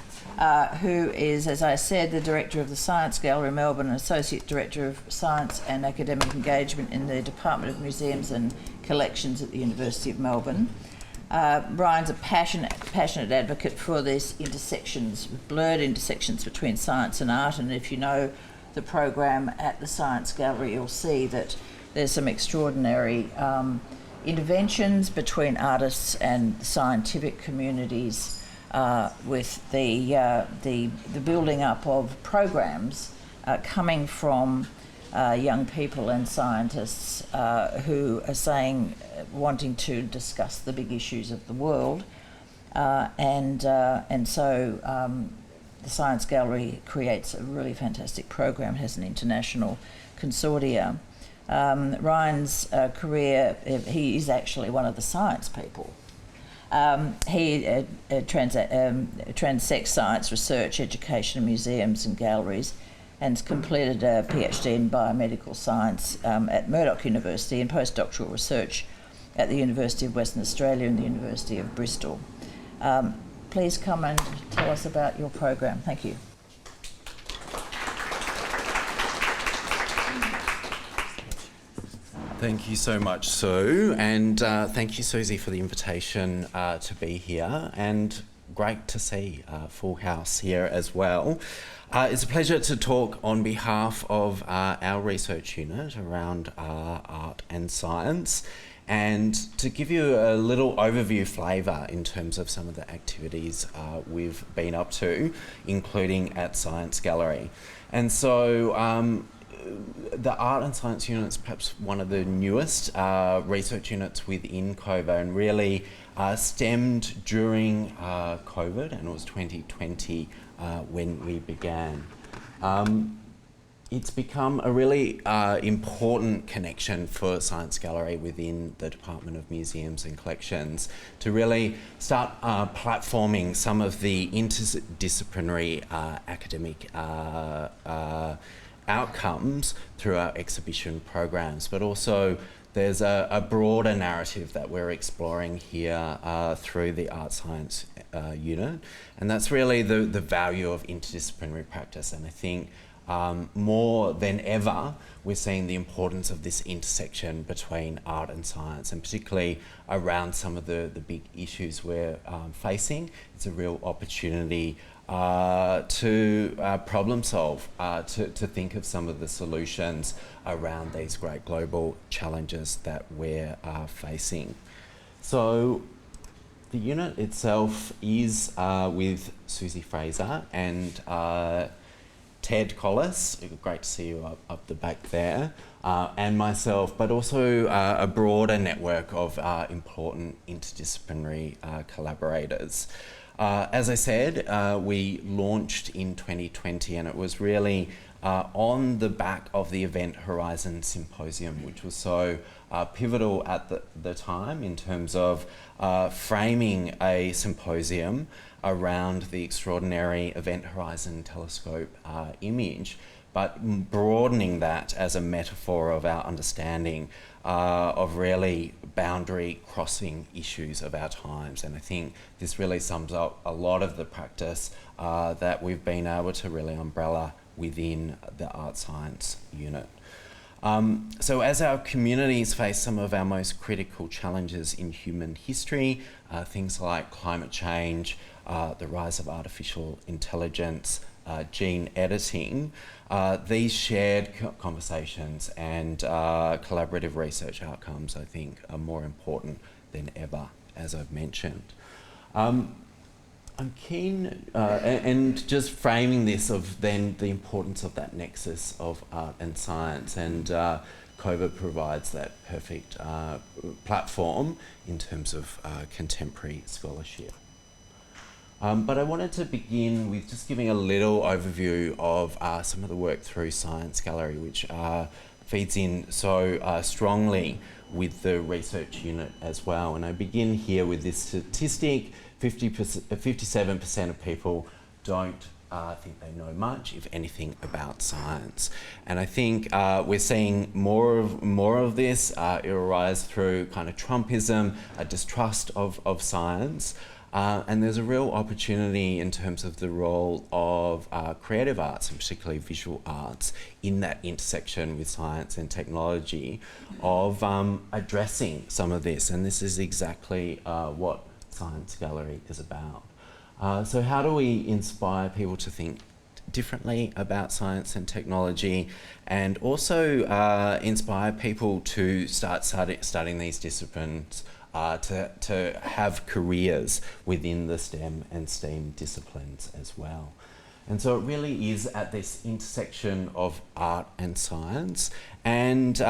A: who is, as I said, the Director of the Science Gallery Melbourne and Associate Director of Science and Academic Engagement in the Department of Museums and Collections at the University of Melbourne. Brian's a passionate advocate for these blurred intersections between science and art, and if you know the program at the Science Gallery, you'll see that there's some extraordinary interventions between artists and scientific communities with the building up of programs coming from young people and scientists who are wanting to discuss the big issues of the world, and so the Science Gallery creates a really fantastic program, has an international consortia. Ryan's career, he is actually one of the science people. He transects science research, education in museums and galleries, and has completed a PhD in biomedical science at Murdoch University and postdoctoral research at the University of Western Australia and the University of Bristol. Please come and tell us about your program. Thank you.
E: Thank you so much, Sue, and thank you, Susie, for the invitation to be here, and great to see full house here as well. It's a pleasure to talk on behalf of our research unit around art and science, and to give you a little overview flavour in terms of some of the activities we've been up to, including at Science Gallery. And so the Art and Science Unit is perhaps one of the newest research units within CoVA, and really stemmed during COVID, and it was 2020 when we began. It's become a really important connection for Science Gallery within the Department of Museums and Collections to really start platforming some of the interdisciplinary academic outcomes through our exhibition programs, but also there's a broader narrative that we're exploring here through the Art Science unit, and that's really the value of interdisciplinary practice. And I think more than ever, we're seeing the importance of this intersection between art and science, and particularly around some of the big issues we're facing. It's a real opportunity to problem solve, to think of some of the solutions around these great global challenges that we're facing. So the unit itself is with Susie Fraser and Ted Collis, great to see you up the back there, and myself, but also a broader network of important interdisciplinary collaborators. As I said, we launched in 2020, and it was really on the back of the Event Horizon Symposium, which was so pivotal at the time in terms of framing a symposium around the extraordinary Event Horizon telescope image, but broadening that as a metaphor of our understanding of really boundary crossing issues of our times. And I think this really sums up a lot of the practice that we've been able to really umbrella within the Art Science unit. So as our communities face some of our most critical challenges in human history, things like climate change, the rise of artificial intelligence, gene editing, these shared conversations and collaborative research outcomes, I think, are more important than ever, as I've mentioned. I'm keen, and just framing this of then the importance of that nexus of art and science, and CoVA provides that perfect platform in terms of contemporary scholarship. But I wanted to begin with just giving a little overview of some of the work through Science Gallery, which feeds in so strongly with the research unit as well. And I begin here with this statistic: 57% of people don't think they know much, if anything, about science. And I think we're seeing more of this arise through kind of Trumpism, a distrust of science. And there's a real opportunity in terms of the role of creative arts, and particularly visual arts, in that intersection with science and technology, of addressing some of this. And this is exactly what Science Gallery is about. So how do we inspire people to think differently about science and technology, and also inspire people to start studying these disciplines, to have careers within the STEM and STEAM disciplines as well? And so it really is at this intersection of art and science, and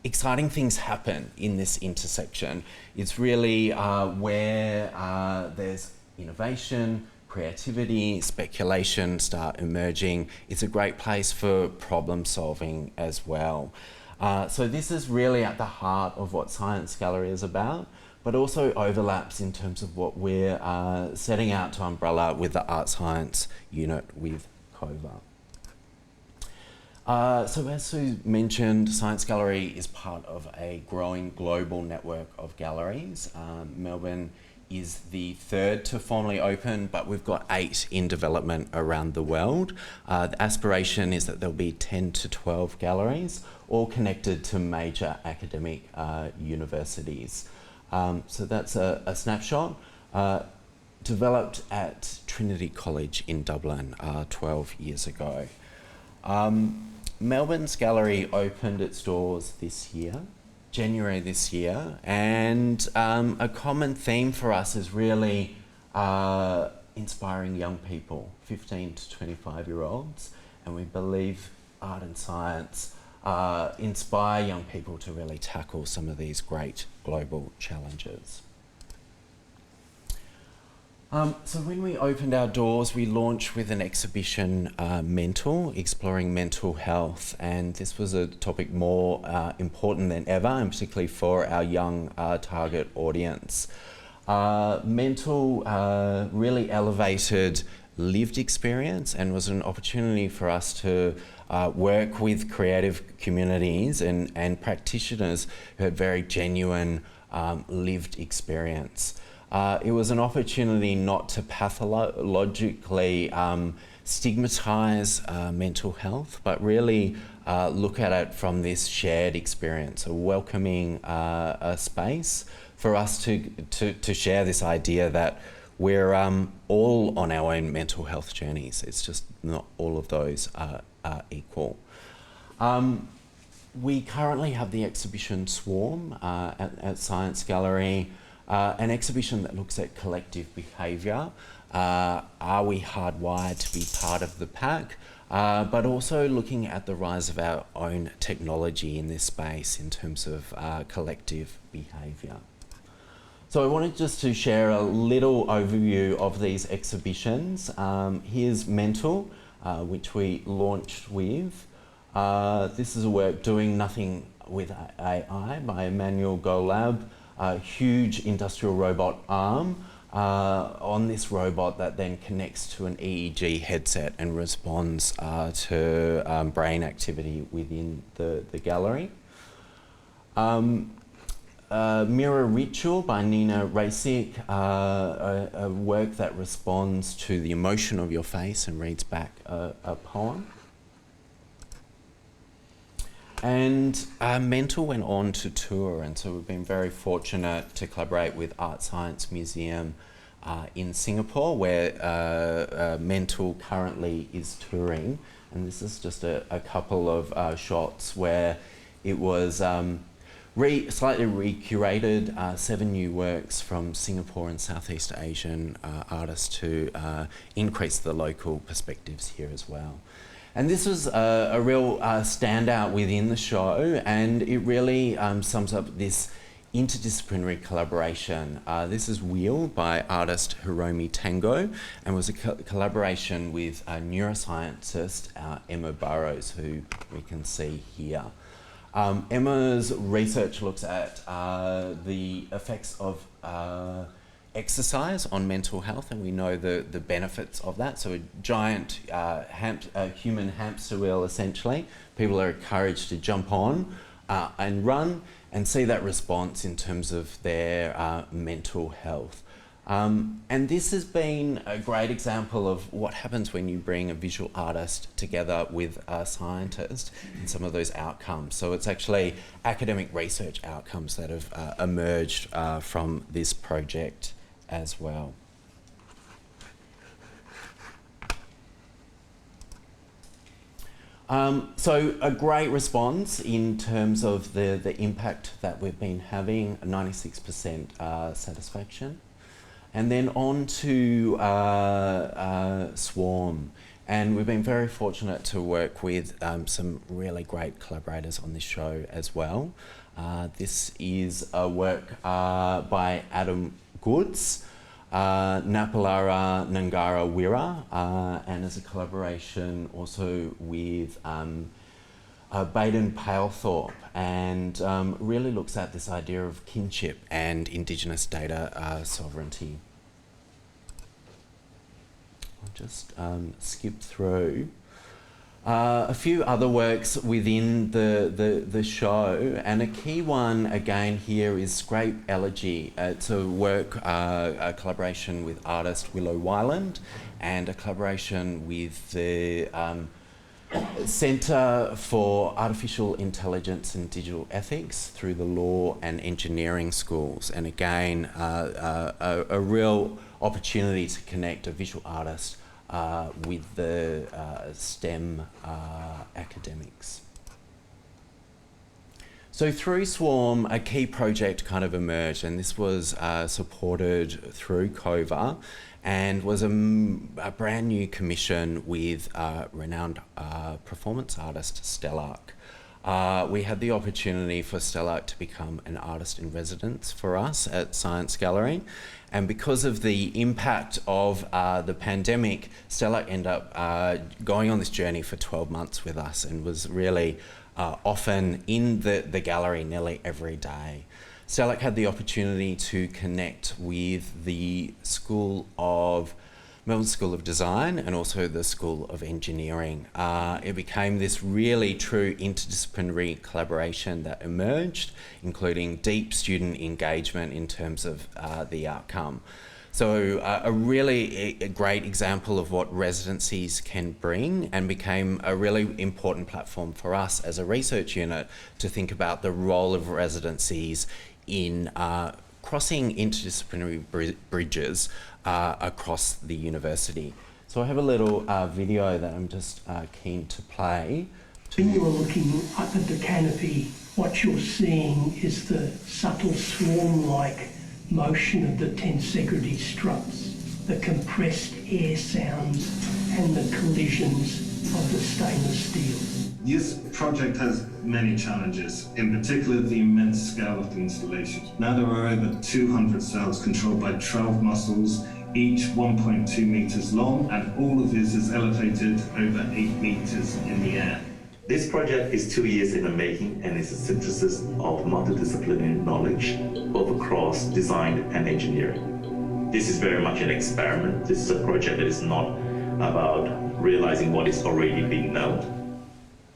E: exciting things happen in this intersection. It's really where there's innovation, creativity, speculation start emerging. It's a great place for problem solving as well. So this is really at the heart of what Science Gallery is about, but also overlaps in terms of what we're setting out to umbrella with the Art Science unit with CoVA. So as Sue mentioned, Science Gallery is part of a growing global network of galleries. Melbourne is the third to formally open, but we've got 8 in development around the world. The aspiration is that there'll be 10 to 12 galleries, all connected to major academic universities. So that's a snapshot. Developed at Trinity College in Dublin 12 years ago. Melbourne's gallery opened its doors this year, January this year, and a common theme for us is really inspiring young people, 15 to 25-year-olds, and we believe art and science inspire young people to really tackle some of these great global challenges. So when we opened our doors, we launched with an exhibition, Mental, exploring mental health, and this was a topic more important than ever, and particularly for our young target audience. Mental really elevated lived experience and was an opportunity for us to work with creative communities and practitioners who had very genuine lived experience. It was an opportunity not to pathologically stigmatise mental health, but really look at it from this shared experience, a welcoming a space for us to share this idea that we're all on our own mental health journeys. It's just not all of those are equal. We currently have the exhibition Swarm at Science Gallery, an exhibition that looks at collective behaviour. Are we hardwired to be part of the pack? But also looking at the rise of our own technology in this space in terms of collective behaviour. So I wanted just to share a little overview of these exhibitions. Here's Mental, which we launched with. This is a work doing nothing with AI by Emmanuel Golab, a huge industrial robot arm on this robot that then connects to an EEG headset and responds to brain activity within the gallery. Mirror Ritual by Nina Rasic, a work that responds to the emotion of your face and reads back a poem. And Mental went on to tour, and so we've been very fortunate to collaborate with Art Science Museum in Singapore, where Mental currently is touring. And this is just a couple of shots where it was slightly recurated, 7 new works from Singapore and Southeast Asian artists to increase the local perspectives here as well. And this was a real standout within the show, and it really sums up this interdisciplinary collaboration. This is Wheel by artist Hiromi Tango, and was a collaboration with a neuroscientist, Emma Burrows, who we can see here. Emma's research looks at the effects of exercise on mental health, and we know the benefits of that. So a giant human hamster wheel, essentially. People are encouraged to jump on and run and see that response in terms of their mental health. And this has been a great example of what happens when you bring a visual artist together with a scientist and some of those outcomes. So it's actually academic research outcomes that have emerged from this project as well. So a great response in terms of the impact that we've been having, 96% satisfaction. And then on to Swarm. And we've been very fortunate to work with some really great collaborators on this show as well. This is a work by Adam Goods, Napalara Nangara Wira, and as a collaboration also with Baden Palethorpe, and really looks at this idea of kinship and Indigenous data sovereignty. I'll just skip through. A few other works within the show, and a key one again here is Scrape Elegy. It's a work, a collaboration with artist Willow Wyland, and a collaboration with the Centre for Artificial Intelligence and Digital Ethics through the law and engineering schools. And again, a real opportunity to connect a visual artist with the STEM academics. So through Swarm, a key project kind of emerged, and this was supported through CoVA, and was a brand new commission with renowned performance artist Stellark. We had the opportunity for Stellark to become an artist in residence for us at Science Gallery, and because of the impact of the pandemic, Stellark ended up going on this journey for 12 months with us, and was really often in the gallery nearly every day. Stellark had the opportunity to connect with the Melbourne School of Design and also the School of Engineering. It became this really true interdisciplinary collaboration that emerged, including deep student engagement in terms of the outcome. So a really great example of what residencies can bring, and became a really important platform for us as a research unit to think about the role of residencies in crossing interdisciplinary bridges across the university. So I have a little video that I'm just keen to play.
F: When you're looking up at the canopy, what you're seeing is the subtle swarm-like motion of the tensegrity struts, the compressed air sounds, and the collisions of the stainless steel.
G: This project has many challenges, in particular the immense scale of the installation. Now there are over 200 cells controlled by 12 muscles, each 1.2 meters long, and all of this is elevated over 8 meters in the air.
H: This project is 2 years in the making, and is a synthesis of multidisciplinary knowledge, both across design and engineering. This is very much an experiment. This is a project that is not about realizing what is already being known.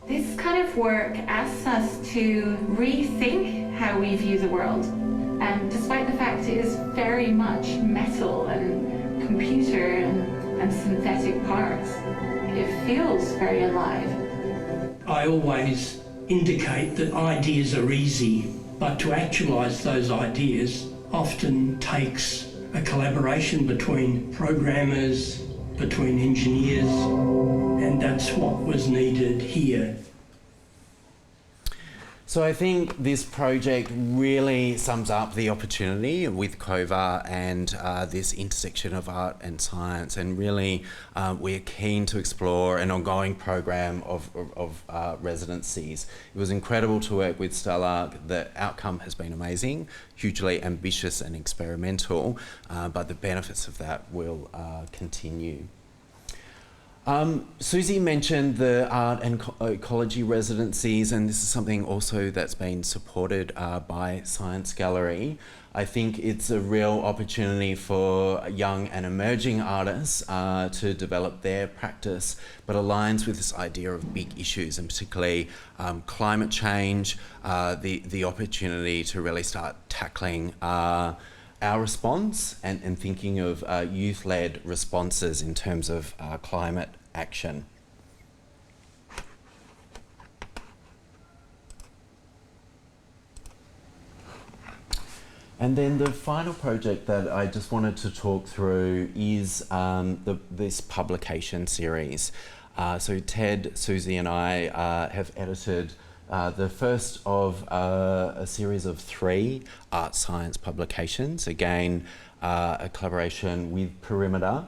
I: This kind of work asks us to rethink how we view the world, despite the fact it is very much metal and computer and synthetic parts. It feels very alive.
F: I always indicate that ideas are easy, but to actualise those ideas often takes a collaboration between programmers, between engineers, and that's what was needed here.
E: So I think this project really sums up the opportunity with CoVA and this intersection of art and science, and really we're keen to explore an ongoing program of residencies. It was incredible to work with Stellark. The outcome has been amazing, hugely ambitious and experimental, but the benefits of that will continue. Susie mentioned the art and ecology residencies, and this is something also that's been supported by Science Gallery. I think it's a real opportunity for young and emerging artists to develop their practice, but aligns with this idea of big issues, and particularly climate change, the opportunity to really start tackling our response and thinking of youth-led responses in terms of climate action. And then the final project that I just wanted to talk through is this publication series. So Ted, Susie and I have edited the first of a series of 3 art science publications, again a collaboration with Perimeter,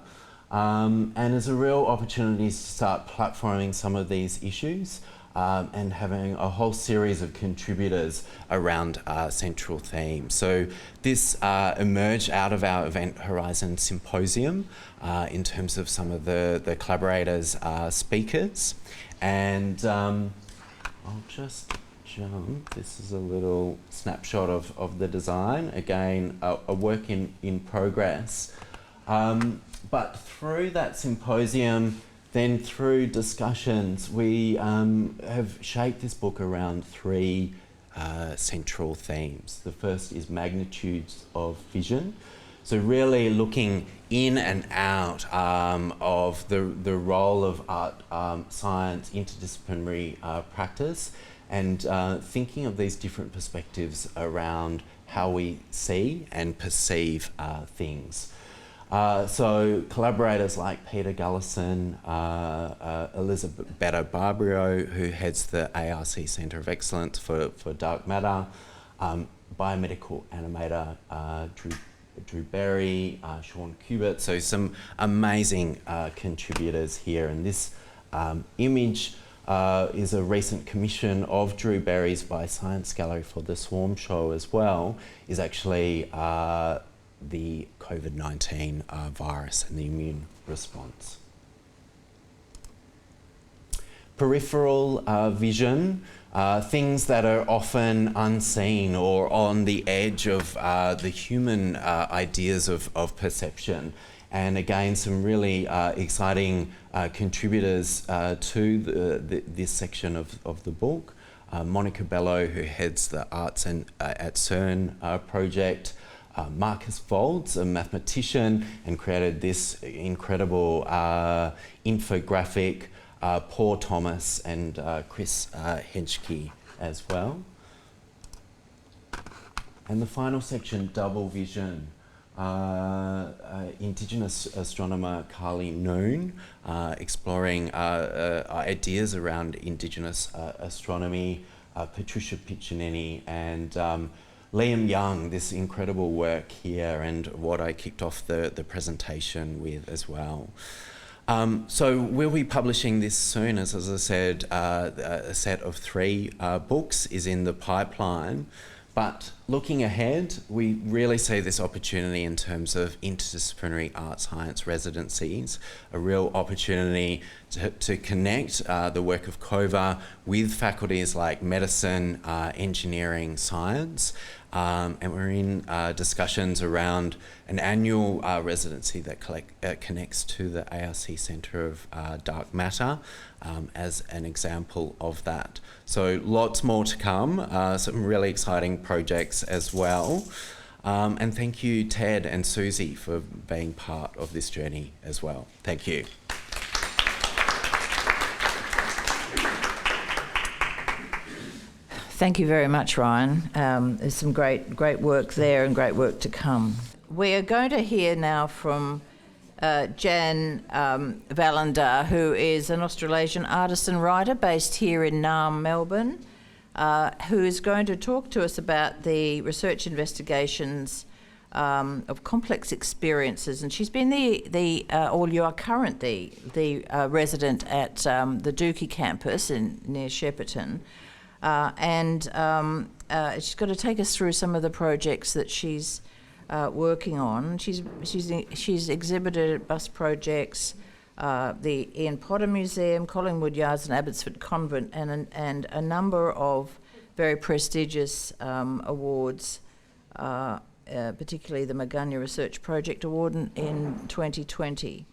E: and there's a real opportunity to start platforming some of these issues and having a whole series of contributors around central themes. So this emerged out of our Event Horizon Symposium in terms of some of the collaborators, speakers, and I'll just jump. This is a little snapshot of the design. Again, a work in progress. But through that symposium, then through discussions, we have shaped this book around 3 central themes. The first is magnitudes of vision. So really looking in and out of the role of art, science, interdisciplinary practice, and thinking of these different perspectives around how we see and perceive things. So collaborators like Peter Gullison, Elisabetta Barbrio, who heads the ARC Centre of Excellence for Dark Matter, biomedical animator Drew Berry, Sean Kubert, so some amazing contributors here. And this image is a recent commission of Drew Berry's by Science Gallery for the Swarm Show as well, is actually the COVID-19 virus and the immune response. Peripheral vision, things that are often unseen or on the edge of the human ideas of perception. And again, some really exciting contributors to this section of the book. Monica Bello, who heads the Arts and at CERN project. Marcus Volz, a mathematician, and created this incredible infographic. Paul Thomas and Chris Henschke as well. And the final section, double vision. Indigenous astronomer Carly Noon, exploring ideas around Indigenous astronomy, Patricia Piccinini and Liam Young, this incredible work here, and what I kicked off the presentation with as well. So we'll be publishing this soon, as I said, a set of 3 books is in the pipeline. But looking ahead, we really see this opportunity in terms of interdisciplinary art science residencies, a real opportunity to connect the work of CoVA with faculties like medicine, engineering, science, and we're in discussions around an annual residency that connects to the ARC Centre of Dark Matter as an example of that. So lots more to come, some really exciting projects as well. And thank you, Ted and Susie, for being part of this journey as well. Thank you.
A: Thank you very much, Ryan. There's some great work there and great work to come. We are going to hear now from Jan Valander, who is an Australasian artist and writer based here in Naarm, Melbourne, who is going to talk to us about the research investigations of complex experiences. And she's been you are currently the resident at the Dookie campus near Shepparton. And she's going to take us through some of the projects that she's working on. She's exhibited at bus projects, the Ian Potter Museum, Collingwood Yards and Abbotsford Convent, and a number of very prestigious awards, particularly the Magunya Research Project Award in 2020.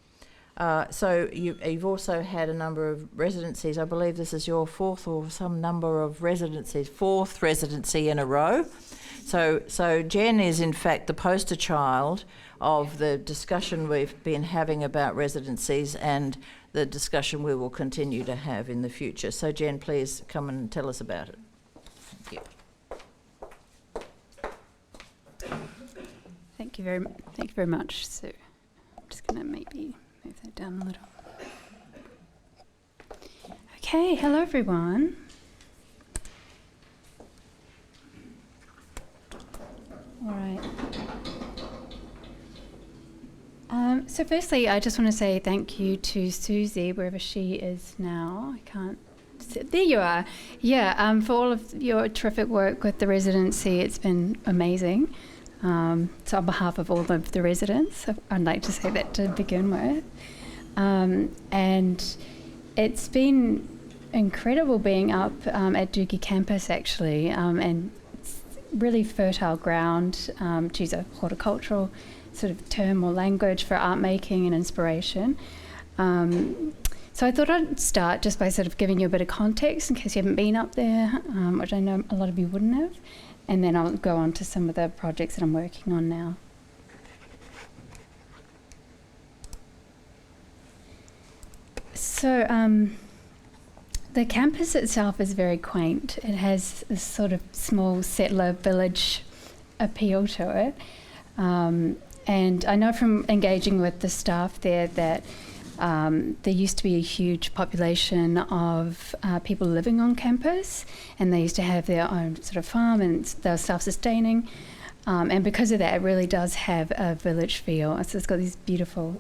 A: So you've also had a number of residencies. I believe this is your fourth residency in a row. So Jen is in fact the poster child of the discussion we've been having about residencies and the discussion we will continue to have in the future. So Jen, please come and tell us about it. Thank you.
J: Thank you very much. So I'm just going to maybe move that down a little. Okay, hello everyone. All right. So firstly, I just want to say thank you to Susie, wherever she is now. I can't see. There you are. Yeah, for all of your terrific work with the residency. It's been amazing. So on behalf of all of the residents, I'd like to say that to begin with. And it's been incredible being up at Dookie campus, actually, and it's really fertile ground, to use a horticultural sort of term or language for art making and inspiration. So I thought I'd start just by sort of giving you a bit of context in case you haven't been up there, which I know a lot of you wouldn't have, and then I'll go on to some of the projects that I'm working on now. So the campus itself is very quaint. It has this sort of small settler village appeal to it. And I know from engaging with the staff there that there used to be a huge population of people living on campus, and they used to have their own sort of farm, and they were self-sustaining. And because of that, it really does have a village feel. So it's got these beautiful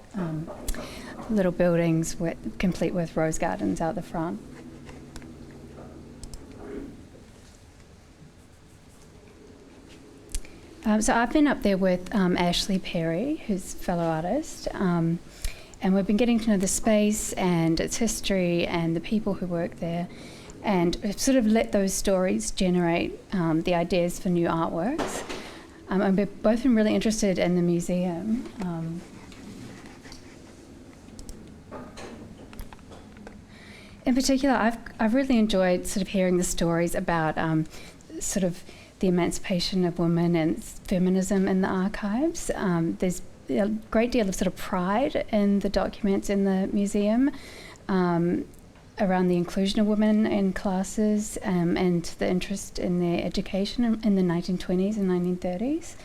J: little buildings complete with rose gardens out the front. So I've been up there with Ashley Perry, who's a fellow artist, and we've been getting to know the space and its history and the people who work there, and sort of let those stories generate the ideas for new artworks. And we've both been really interested in the museum. In particular, I've really enjoyed sort of hearing the stories about sort of the emancipation of women and feminism in the archives. There's a great deal of sort of pride in the documents in the museum around the inclusion of women in classes and the interest in their education in the 1920s and 1930s.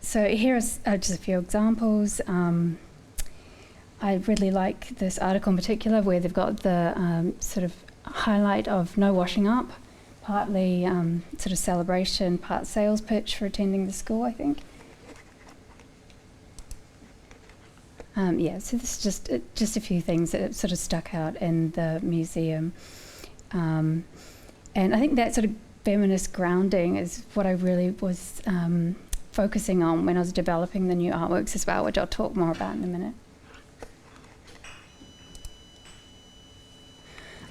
J: So here are just a few examples. I really like this article in particular where they've got the sort of highlight of no washing up, partly sort of celebration, part sales pitch for attending the school, I think. Yeah, so this is just a few things that sort of stuck out in the museum. And I think that sort of feminist grounding is what I really was focusing on when I was developing the new artworks as well, which I'll talk more about in a minute.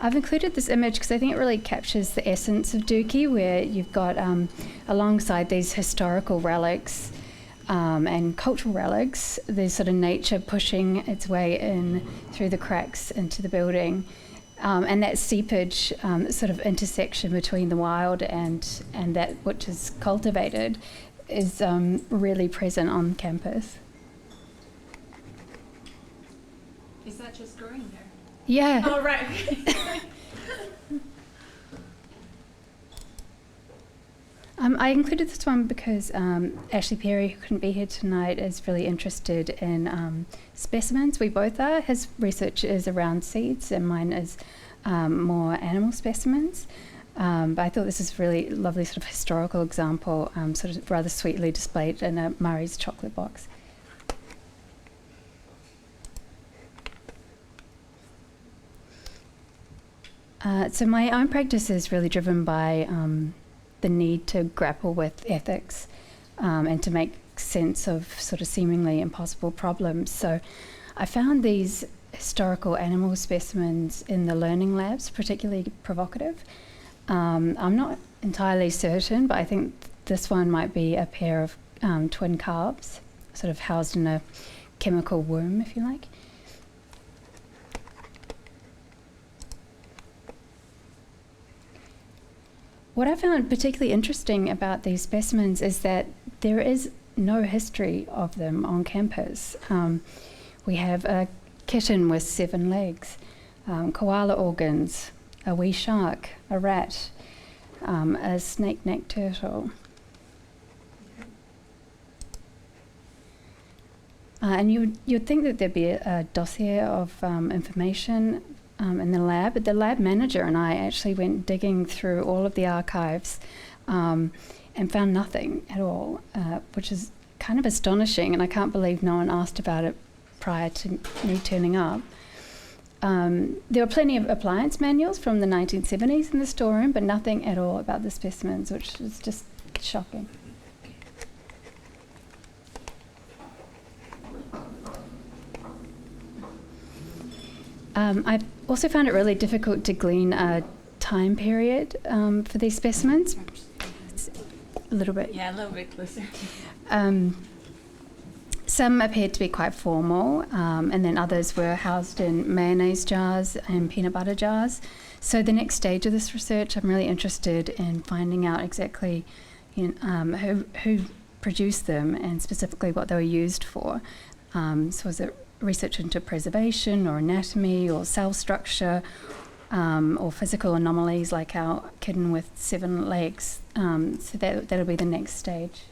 J: I've included this image because I think it really captures the essence of Dookie, where you've got, alongside these historical relics and cultural relics, there's sort of nature pushing its way in through the cracks into the building. And that seepage, sort of intersection between the wild and that which is cultivated is really present on campus.
B: Is that just growing there?
J: Yeah.
B: Oh, right.
J: I included this one because Ashley Perry, who couldn't be here tonight, is really interested in specimens. We both are. His research is around seeds and mine is more animal specimens. But I thought this is a really lovely sort of historical example, sort of rather sweetly displayed in a Murray's chocolate box. So my own practice is really driven by the need to grapple with ethics and to make sense of sort of seemingly impossible problems. So I found these historical animal specimens in the learning labs particularly provocative. I'm not entirely certain, but I think this one might be a pair of twin calves, sort of housed in a chemical womb, if you like. What I found particularly interesting about these specimens is that there is no history of them on campus. We have a kitten with 7 legs, koala organs, a wee shark, a rat, a snake-necked turtle. And you'd think that there'd be a dossier of information in the lab, but the lab manager and I actually went digging through all of the archives and found nothing at all, which is kind of astonishing, and I can't believe no one asked about it prior to me turning up. There were plenty of appliance manuals from the 1970s in the storeroom, but nothing at all about the specimens, which is just shocking. I also found it really difficult to glean a time period for these specimens. It's a little bit.
B: Yeah, a little bit closer.
J: Some appeared to be quite formal, and then others were housed in mayonnaise jars and peanut butter jars. So the next stage of this research, I'm really interested in finding out exactly who produced them and specifically what they were used for. So was it research into preservation or anatomy or cell structure or physical anomalies like our kitten with 7 legs? So that'll be the next stage.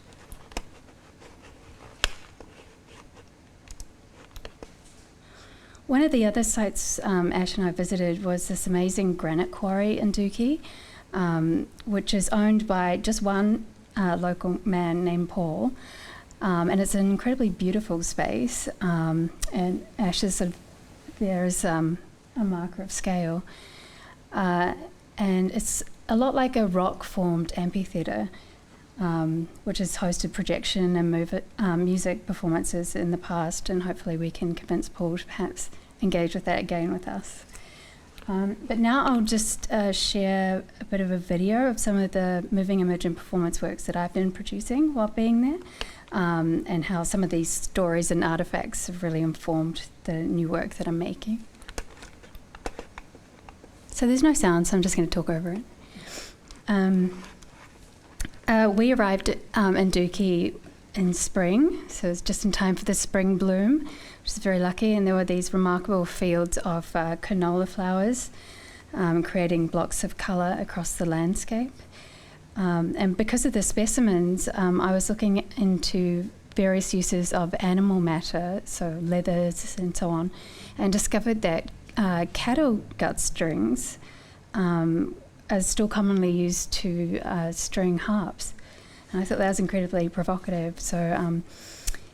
J: One of the other sites Ash and I visited was this amazing granite quarry in Dookie, which is owned by just one local man named Paul. And it's an incredibly beautiful space. And Ash is there's a marker of scale. And it's a lot like a rock-formed amphitheatre, which has hosted projection and music performances in the past, and hopefully we can convince Paul to perhaps engage with that again with us. But now I'll just share a bit of a video of some of the moving image and performance works that I've been producing while being there, and how some of these stories and artefacts have really informed the new work that I'm making. So there's no sound, so I'm just going to talk over it. We arrived in Dookie in spring, so it's just in time for the spring bloom, which is very lucky, and there were these remarkable fields of canola flowers creating blocks of colour across the landscape. And because of the specimens, I was looking into various uses of animal matter, so leathers and so on, and discovered that cattle gut strings are still commonly used to string harps. And I thought that was incredibly provocative. So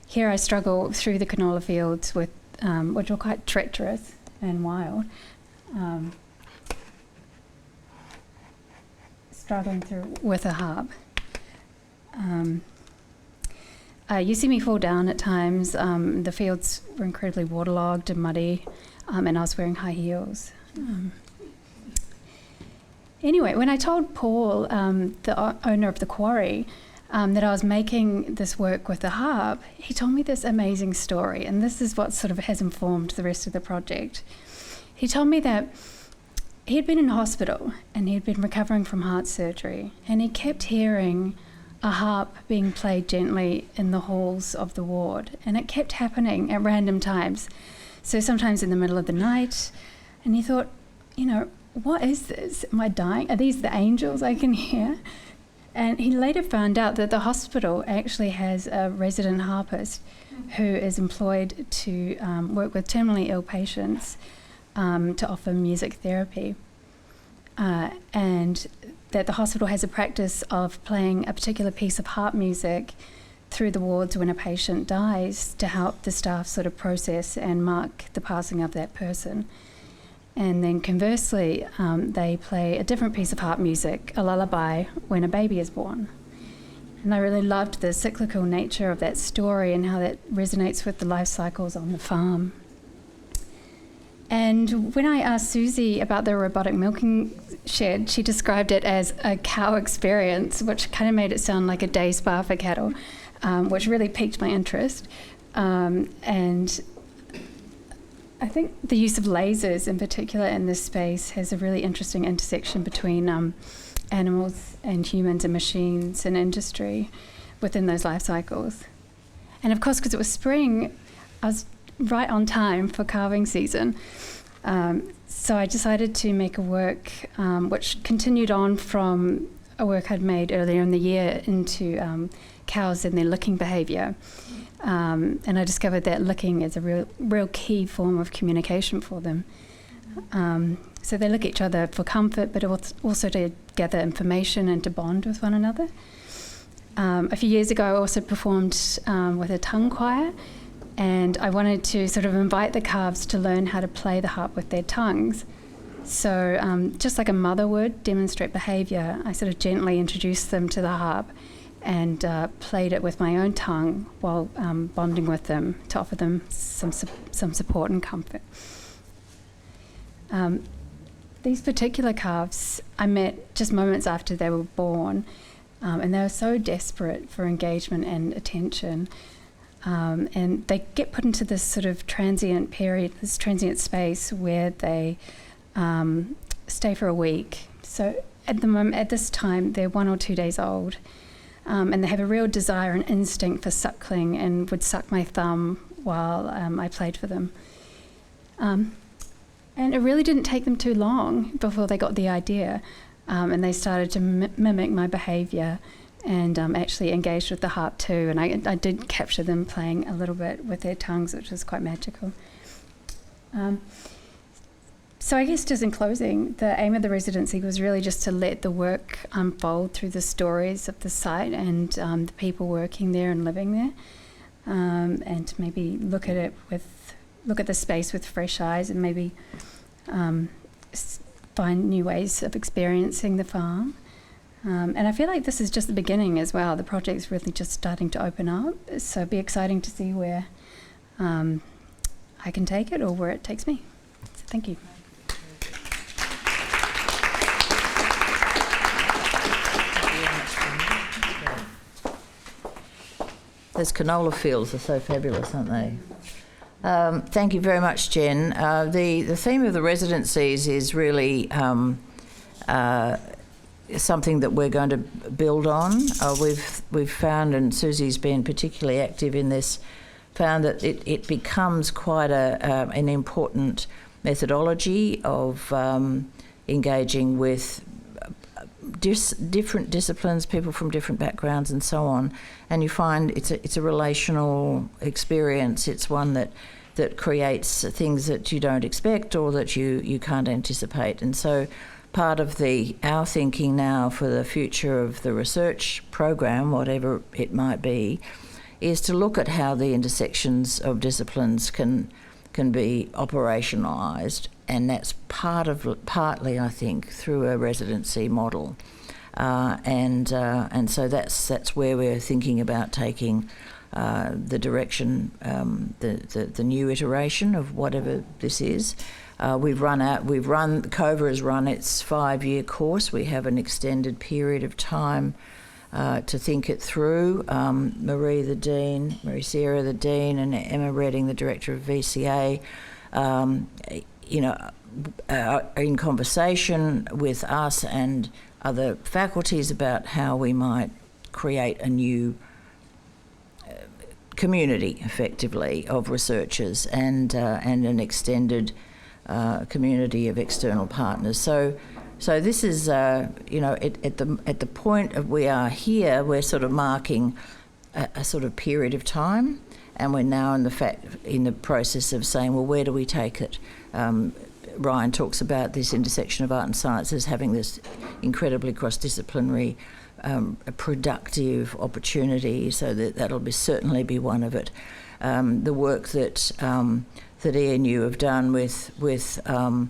J: here I struggle through the canola fields with, which were quite treacherous and wild, struggling through with a harp. You see me fall down at times. The fields were incredibly waterlogged and muddy, and I was wearing high heels. Anyway, when I told Paul, the owner of the quarry, that I was making this work with the harp, he told me this amazing story, and this is what sort of has informed the rest of the project. He told me that he had been in hospital and he had been recovering from heart surgery, and he kept hearing a harp being played gently in the halls of the ward, and it kept happening at random times. So sometimes in the middle of the night, and he thought, what is this? Am I dying? Are these the angels I can hear? And he later found out that the hospital actually has a resident harpist who is employed to work with terminally ill patients to offer music therapy. And that the hospital has a practice of playing a particular piece of harp music through the wards when a patient dies to help the staff sort of process and mark the passing of that person. And then conversely, they play a different piece of harp music, a lullaby, when a baby is born. And I really loved the cyclical nature of that story and how that resonates with the life cycles on the farm. And when I asked Susie about the robotic milking shed, she described it as a cow experience, which kind of made it sound like a day spa for cattle, which really piqued my interest. And I think the use of lasers in particular in this space has a really interesting intersection between animals and humans and machines and industry within those life cycles. And of course, because it was spring, I was right on time for calving season. So I decided to make a work which continued on from a work I'd made earlier in the year into cows and their licking behaviour. And I discovered that licking is a real key form of communication for them. So they lick each other for comfort, but also to gather information and to bond with one another. A few years ago, I also performed with a tongue choir, and I wanted to sort of invite the calves to learn how to play the harp with their tongues. So just like a mother would demonstrate behaviour, I sort of gently introduced them to the harp and played it with my own tongue while bonding with them to offer them some support and comfort. These particular calves I met just moments after they were born, and they were so desperate for engagement and attention. And they get put into this sort of transient period, this transient space where they stay for a week. So at this time, they're 1 or 2 days old, and they have a real desire and instinct for suckling and would suck my thumb while I played for them. And it really didn't take them too long before they got the idea, and they started to mimic my behaviour and actually engaged with the harp too. And I did capture them playing a little bit with their tongues, which was quite magical. So I guess just in closing, the aim of the residency was really just to let the work unfold through the stories of the site and the people working there and living there, and to maybe look at the space with fresh eyes and maybe find new ways of experiencing the farm. And I feel like this is just the beginning as well. The project's really just starting to open up, so it'll be exciting to see where I can take it or where it takes me. So thank you.
A: Those canola fields are so fabulous, aren't they? Thank you very much, Jen. The theme of the residencies is really something that we're going to build on. We've found, and Susie's been particularly active in this, found that it becomes quite an important methodology of engaging with different disciplines, people from different backgrounds and so on, and you find it's a relational experience. It's one that creates things that you don't expect or that you can't anticipate. And so part of our thinking now for the future of the research program, whatever it might be, is to look at how the intersections of disciplines can be operationalised, and that's partly, I think, through a residency model, and so that's where we're thinking about taking the direction, the new iteration of whatever this is. CoVA has run its 5-year course. We have an extended period of time to think it through. Marie Sierra, the Dean, and Emma Redding, the Director of VCA, are in conversation with us and other faculties about how we might create a new community, effectively, of researchers and an extended community of external partners. So this is, at the point of we are here, we're sort of marking a sort of period of time, and we're now in the process of saying, well, where do we take it? Ryan talks about this intersection of art and science as having this incredibly cross-disciplinary, productive opportunity. So that'll certainly be one of it. The work that ENU have done with the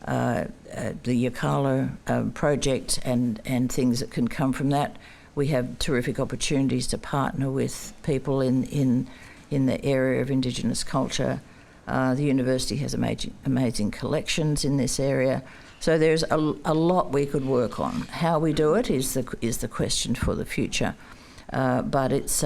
A: Yacala project and things that can come from that we have terrific opportunities to partner with people in the area of Indigenous culture. The university has amazing collections in this area. So there's a lot we could work on. How we do it is the question for the future. But it's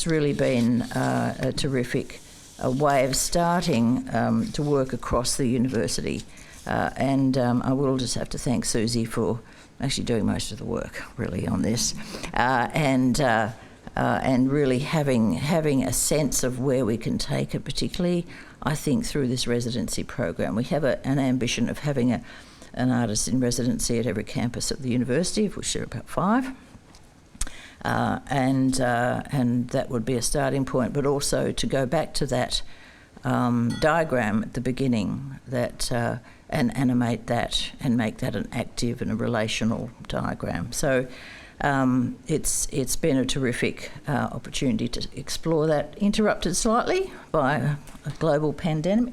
A: really been a terrific way of starting to work across the university. And I will just have to thank Susie for actually doing most of the work, really, on this, and really having a sense of where we can take it, particularly, I think, through this residency program. We have an ambition of having an artist in residency at every campus at the university, of which there are about 5. And that would be a starting point, but also to go back to that diagram at the beginning, that and animate that and make that an active and a relational diagram. So it's been a terrific opportunity to explore that, interrupted slightly by a global pandemic.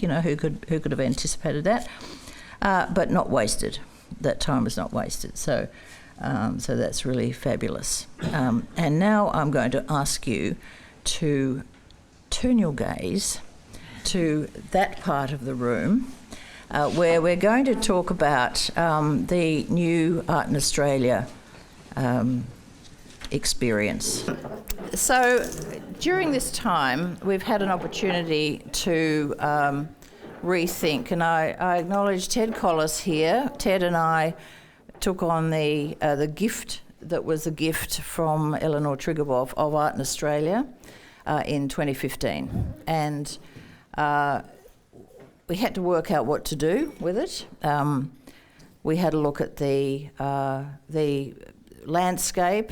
A: You know, who could have anticipated that? But not wasted. That time was not wasted. So that's really fabulous. And now I'm going to ask you to turn your gaze to that part of the room where we're going to talk about the new Art in Australia experience. So during this time, we've had an opportunity to rethink, and I acknowledge Ted Collis here. Ted and I took on the gift that was a gift from Eleanor Triggerboff of Art in Australia in 2015, and we had to work out what to do with it. We had a look at the landscape.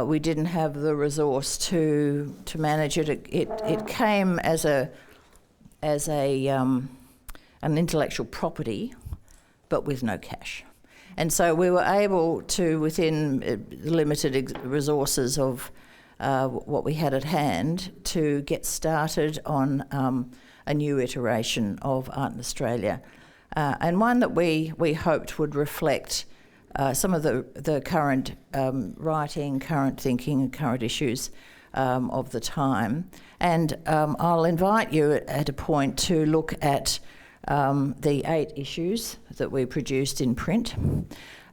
A: We didn't have the resource to manage it. It came as an intellectual property, but with no cash. And so we were able to, within limited resources of what we had at hand, to get started on a new iteration of Art in Australia, and one that we hoped would reflect some of the current writing, current thinking and current issues of the time. And I'll invite you at a point to look at the 8 issues that we produced in print,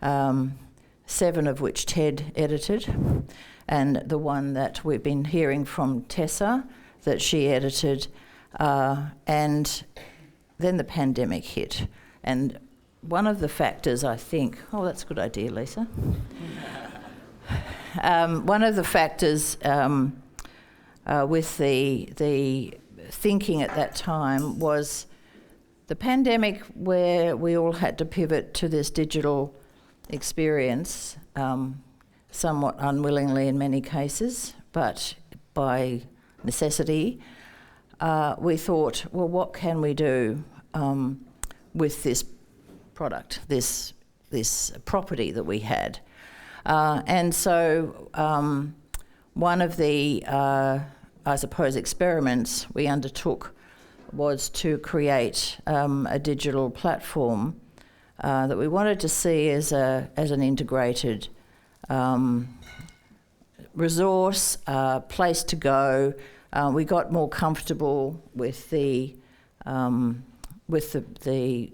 A: 7 of which Ted edited, and the one that we've been hearing from Tessa that she edited, and then the pandemic hit. And one of the factors, I think, that's a good idea, Lisa. One of the factors with the thinking at that time was the pandemic, where we all had to pivot to this digital experience, somewhat unwillingly in many cases, but by necessity. We thought, well, what can we do with this product, this property that we had? And so one of the, I suppose, experiments we undertook was to create a digital platform that we wanted to see as an integrated resource, place to go. We got more comfortable with the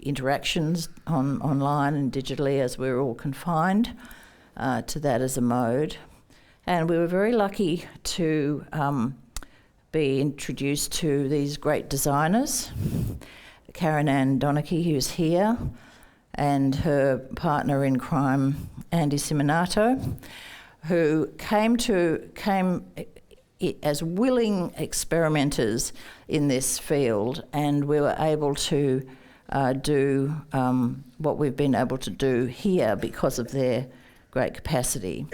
A: interactions online and digitally, as we were all confined to that as a mode. And we were very lucky to be introduced to these great designers, Karen Ann Donachie, who's here, and her partner in crime, Andy Simonato, who came as willing experimenters in this field, and we were able to do what we've been able to do here because of their great capacity.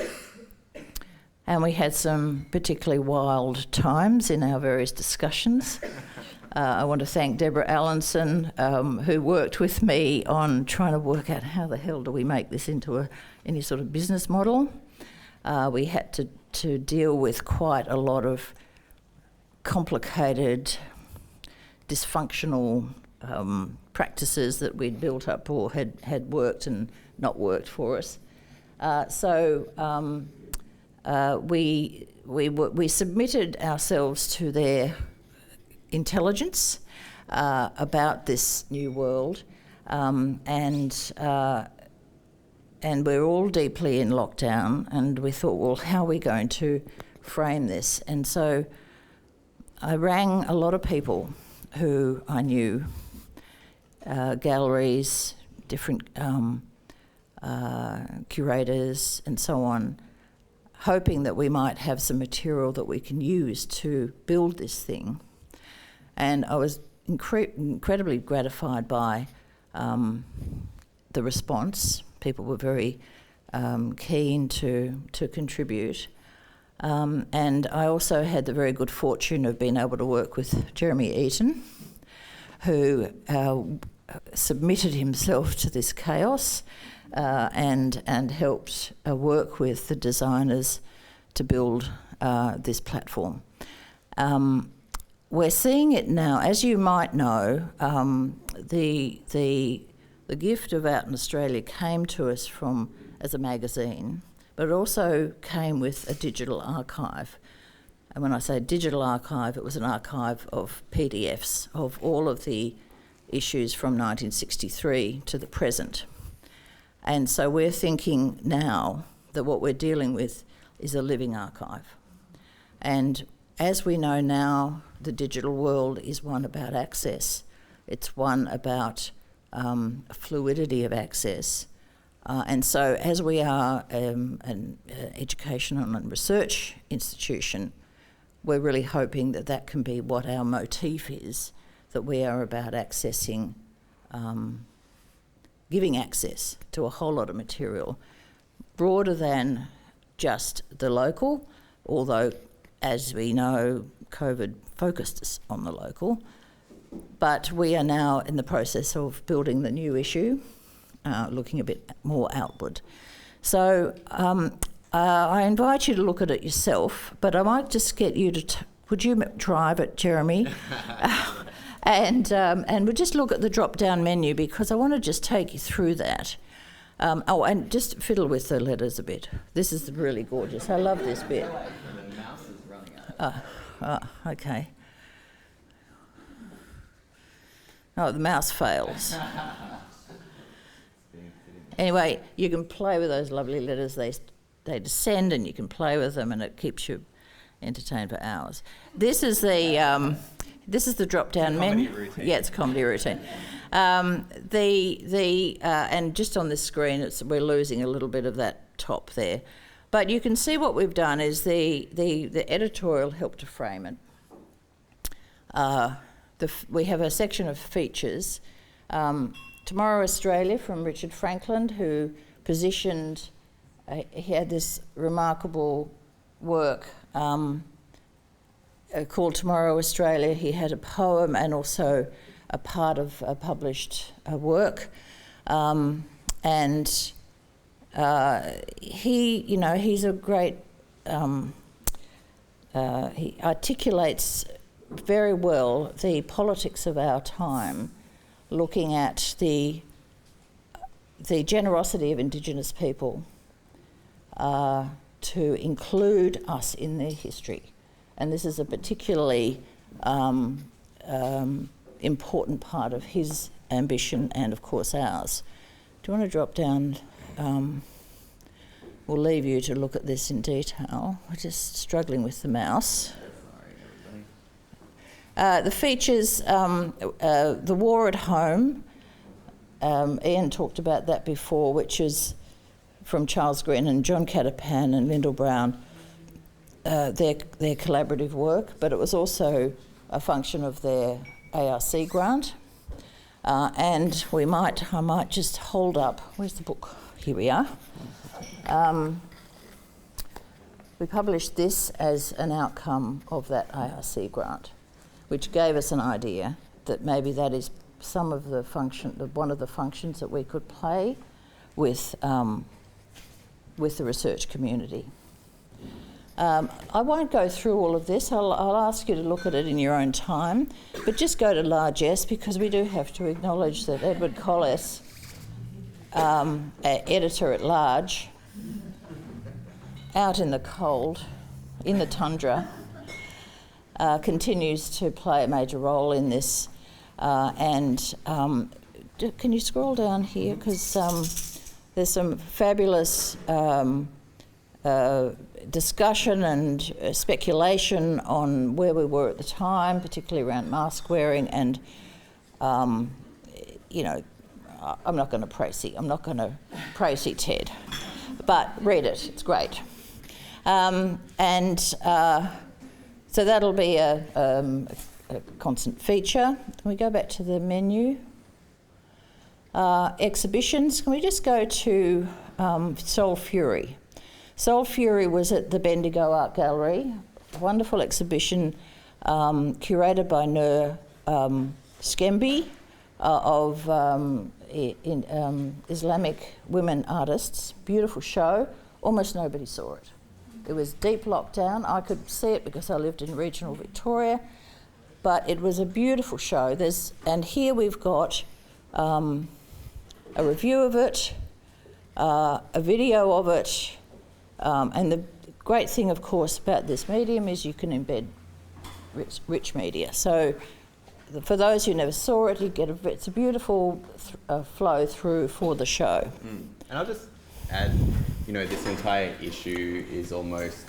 A: And we had some particularly wild times in our various discussions. I want to thank Deborah Allenson, who worked with me on trying to work out how the hell do we make this into any sort of business model. We had to deal with quite a lot of complicated, dysfunctional practices that we'd built up or had worked and not worked for us. We submitted ourselves to their intelligence about this new world, and we're all deeply in lockdown, and we thought, well, how are we going to frame this? And so I rang a lot of people who I knew, galleries, different curators and so on, hoping that we might have some material that we can use to build this thing. And I was incredibly gratified by the response. People were very keen to contribute. And I also had the very good fortune of being able to work with Jeremy Eaton, who submitted himself to this chaos and helped work with the designers to build this platform. We're seeing it now. As you might know, the gift of Out in Australia came to us as a magazine, but it also came with a digital archive. And when I say digital archive, it was an archive of PDFs of all of the issues from 1963 to the present. And so we're thinking now that what we're dealing with is a living archive. And as we know now, the digital world is one about access. It's one about fluidity of access. And so as we are an educational and research institution, we're really hoping that that can be what our motif is, that we are about accessing, giving access to a whole lot of material, broader than just the local, although, as we know, COVID focused us on the local. But we are now in the process of building the new issue, looking a bit more outward. So I invite you to look at it yourself, but I might just get you to, would you drive it, Jeremy? And we'll just look at the drop-down menu, because I want to just take you through that. And just fiddle with the letters a bit. This is really gorgeous. I love this bit.
K: The mouse is running out.
A: Okay. Oh, the mouse fails. Anyway, you can play with those lovely letters. They descend, and you can play with them, and it keeps you entertained for hours. This is the drop-down menu.
K: Routine.
A: Yeah, it's a comedy routine. And just on this screen, we're losing a little bit of that top there. But you can see what we've done is the editorial helped to frame it. We have a section of features. Tomorrow Australia from Richard Franklin, who positioned, he had this remarkable work called Tomorrow Australia. He had a poem and also a part of a published work. And he's a great, he articulates very well the politics of our time, looking at the generosity of Indigenous people to include us in their history. And this is a particularly important part of his ambition and, of course, ours. Do you want to drop down? We'll leave you to look at this in detail. We're just struggling with the mouse. The features, the war at home, Ian talked about that before, which is from Charles Green and John Catapan and Lyndall Brown, their collaborative work, but it was also a function of their ARC grant. And I might just hold up, where's the book? Here we are. We published this as an outcome of that ARC grant, which gave us an idea that maybe that is one of the functions that we could play with the research community. I won't go through all of this. I'll ask you to look at it in your own time, but just go to large S, because we do have to acknowledge that Edward Collis, editor-at-large, out in the cold, in the tundra, continues to play a major role in this. Can you scroll down here? Because there's some fabulous discussion and speculation on where we were at the time, particularly around mask wearing, and you know, I'm not going to praise Ted, but read it, it's great. So that'll be a constant feature. Can we go back to the menu? Exhibitions, can we just go to Soul Fury? Soul Fury was at the Bendigo Art Gallery, a wonderful exhibition curated by Nur Skembi of Islamic women artists. Beautiful show. Almost nobody saw it. It was deep lockdown. I could see it because I lived in regional Victoria, but it was a beautiful show. And here we've got a review of it, a video of it, and the great thing, of course, about this medium is you can embed rich media. So for those who never saw it, it's a beautiful flow through for the show.
L: And I'll just add, you know, this entire issue is almost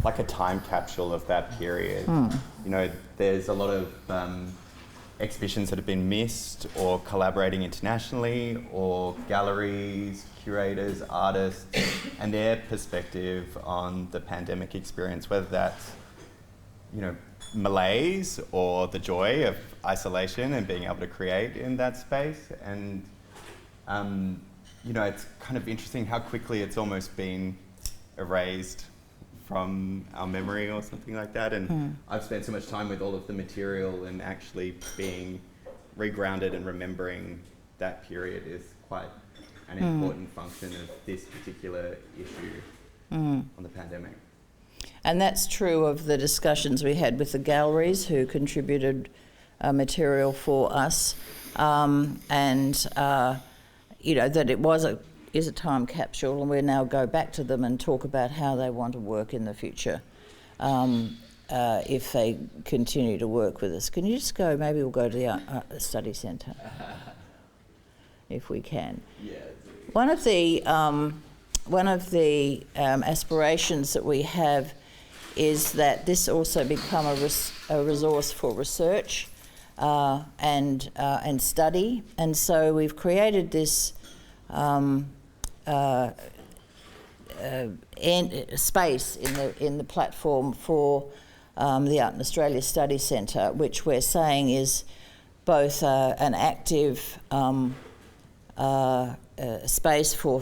L: like a time capsule of that period. You know, there's a lot of exhibitions that have been missed, or collaborating internationally, or galleries, curators, artists, and their perspective on the pandemic experience, whether that's, you know, malaise or the joy of isolation and being able to create in that space. And you know, it's kind of interesting how quickly it's almost been erased from our memory or something like that. And I've spent so much time with all of the material, and actually being regrounded and remembering that period is quite an important function of this particular issue on the pandemic.
A: And that's true of the discussions we had with the galleries who contributed material for us, you know, that it is a time capsule, and we now go back to them and talk about how they want to work in the future if they continue to work with us. Can you just go, maybe we'll go to the Art Study Centre, if we can.
L: Yeah.
A: One of the aspirations that we have is that this also become a resource for research and study, and so we've created this space in the platform for the Art in Australia Study Centre, which we're saying is both an active space for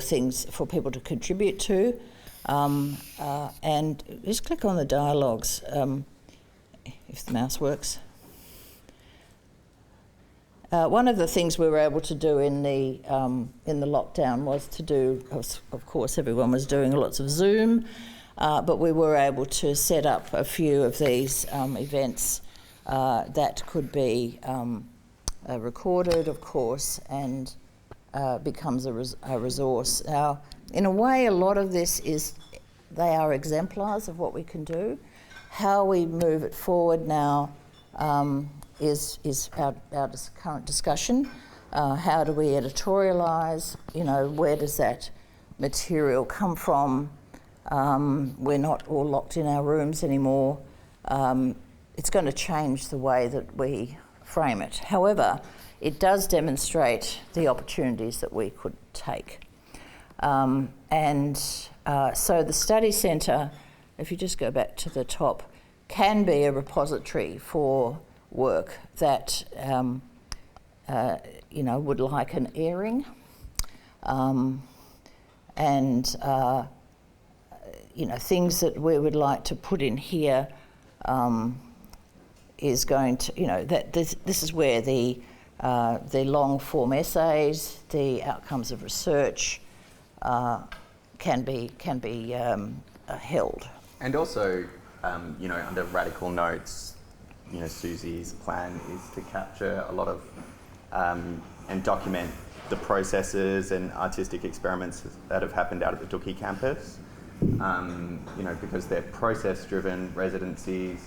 A: people to contribute to, and just click on the dialogues if the mouse works. One of the things we were able to do in the lockdown was to do, of course, everyone was doing lots of Zoom, but we were able to set up a few of these events that could be recorded, of course, and becomes a resource. Now, in a way, a lot of this they are exemplars of what we can do. How we move it forward now is our current discussion. How do we editorialise? You know, where does that material come from? We're not all locked in our rooms anymore. It's going to change the way that we frame it. However, it does demonstrate the opportunities that we could take. So the Study Centre, if you just go back to the top, can be a repository for work that you know, would like an airing, you know, things that we would like to put in here is going to, you know, that this is where the long form essays, the outcomes of research can be held.
L: And also, under Radical Notes, Susie's plan is to capture a lot of and document the processes and artistic experiments that have happened out at the Dookie campus. Because they're process-driven residencies,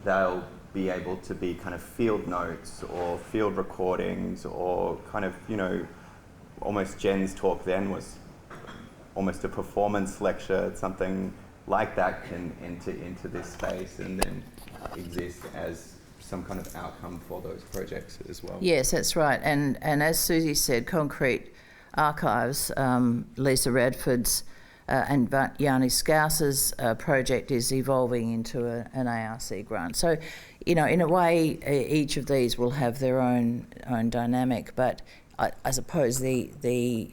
L: they'll be able to be kind of field notes or field recordings or kind of, almost Jen's talk then was almost a performance lecture, something like that can enter into this space and then exist as some kind of outcome for those projects as well.
A: Yes, that's right. And as Susie said, Concrete Archives, Lisa Radford's and Yanni Scous's project is evolving into an ARC grant. So, in a way, each of these will have their own dynamic. But I suppose the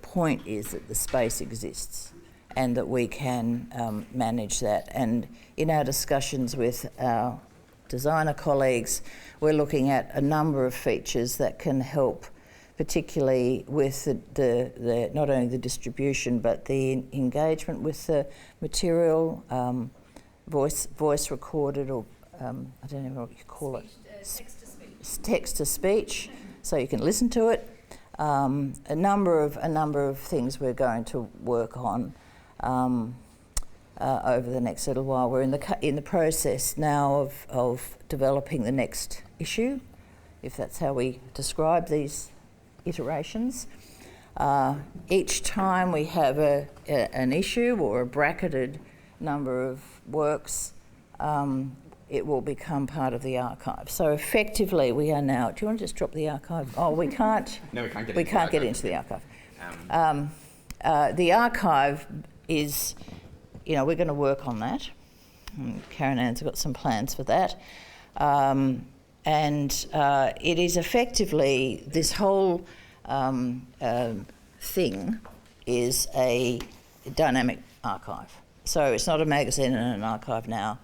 A: point is that the space exists and that we can manage that. And in our discussions with our designer colleagues, we're looking at a number of features that can help, particularly with the not only the distribution but the engagement with the material, voice recorded, or I don't know what you call it, text to speech, so you can listen to it. A number of things we're going to work on over the next little while. We're in the process now of developing the next issue, if that's how we describe these iterations. Each time we have an issue or a bracketed number of works, it will become part of the archive. So effectively we are now, do you want to just drop the archive? Oh, we can't.
L: No, we can't get
A: into the archive. The archive is, we're going to work on that. Karen Ann's got some plans for that. And it is effectively, this whole thing is a dynamic archive. So it's not a magazine and an archive now.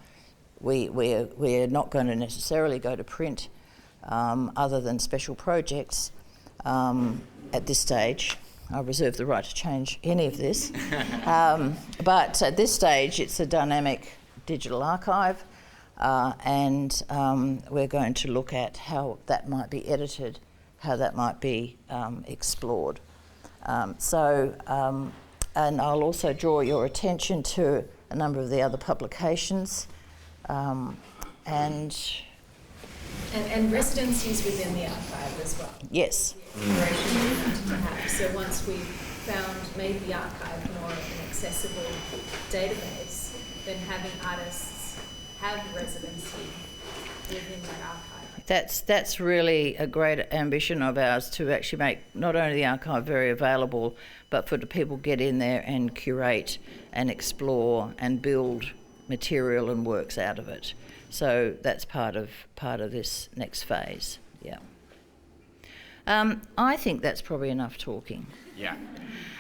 A: We're not going to necessarily go to print other than special projects at this stage. I reserve the right to change any of this. But at this stage, it's a dynamic digital archive, and we're going to look at how that might be edited, how that might be explored. And I'll also draw your attention to a number of the other publications, and
M: residencies within the archive as well.
A: Yes.
M: Perhaps. So once we've made the archive more of an accessible database, then having artists have residency within that archive.
A: That's really a great ambition of ours, to actually make not only the archive very available, but for the people get in there and curate and explore and build material and works out of it. So that's part of this next phase. Yeah. I think that's probably enough talking.
L: Yeah.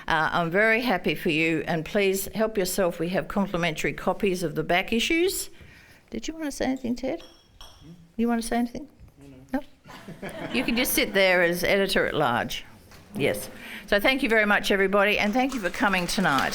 A: I'm very happy for you, and please help yourself. We have complimentary copies of the back issues. Did you want to say anything, Ted? You want to say anything? No. You can just sit there as editor at large. Yes. So thank you very much, everybody, and thank you for coming tonight.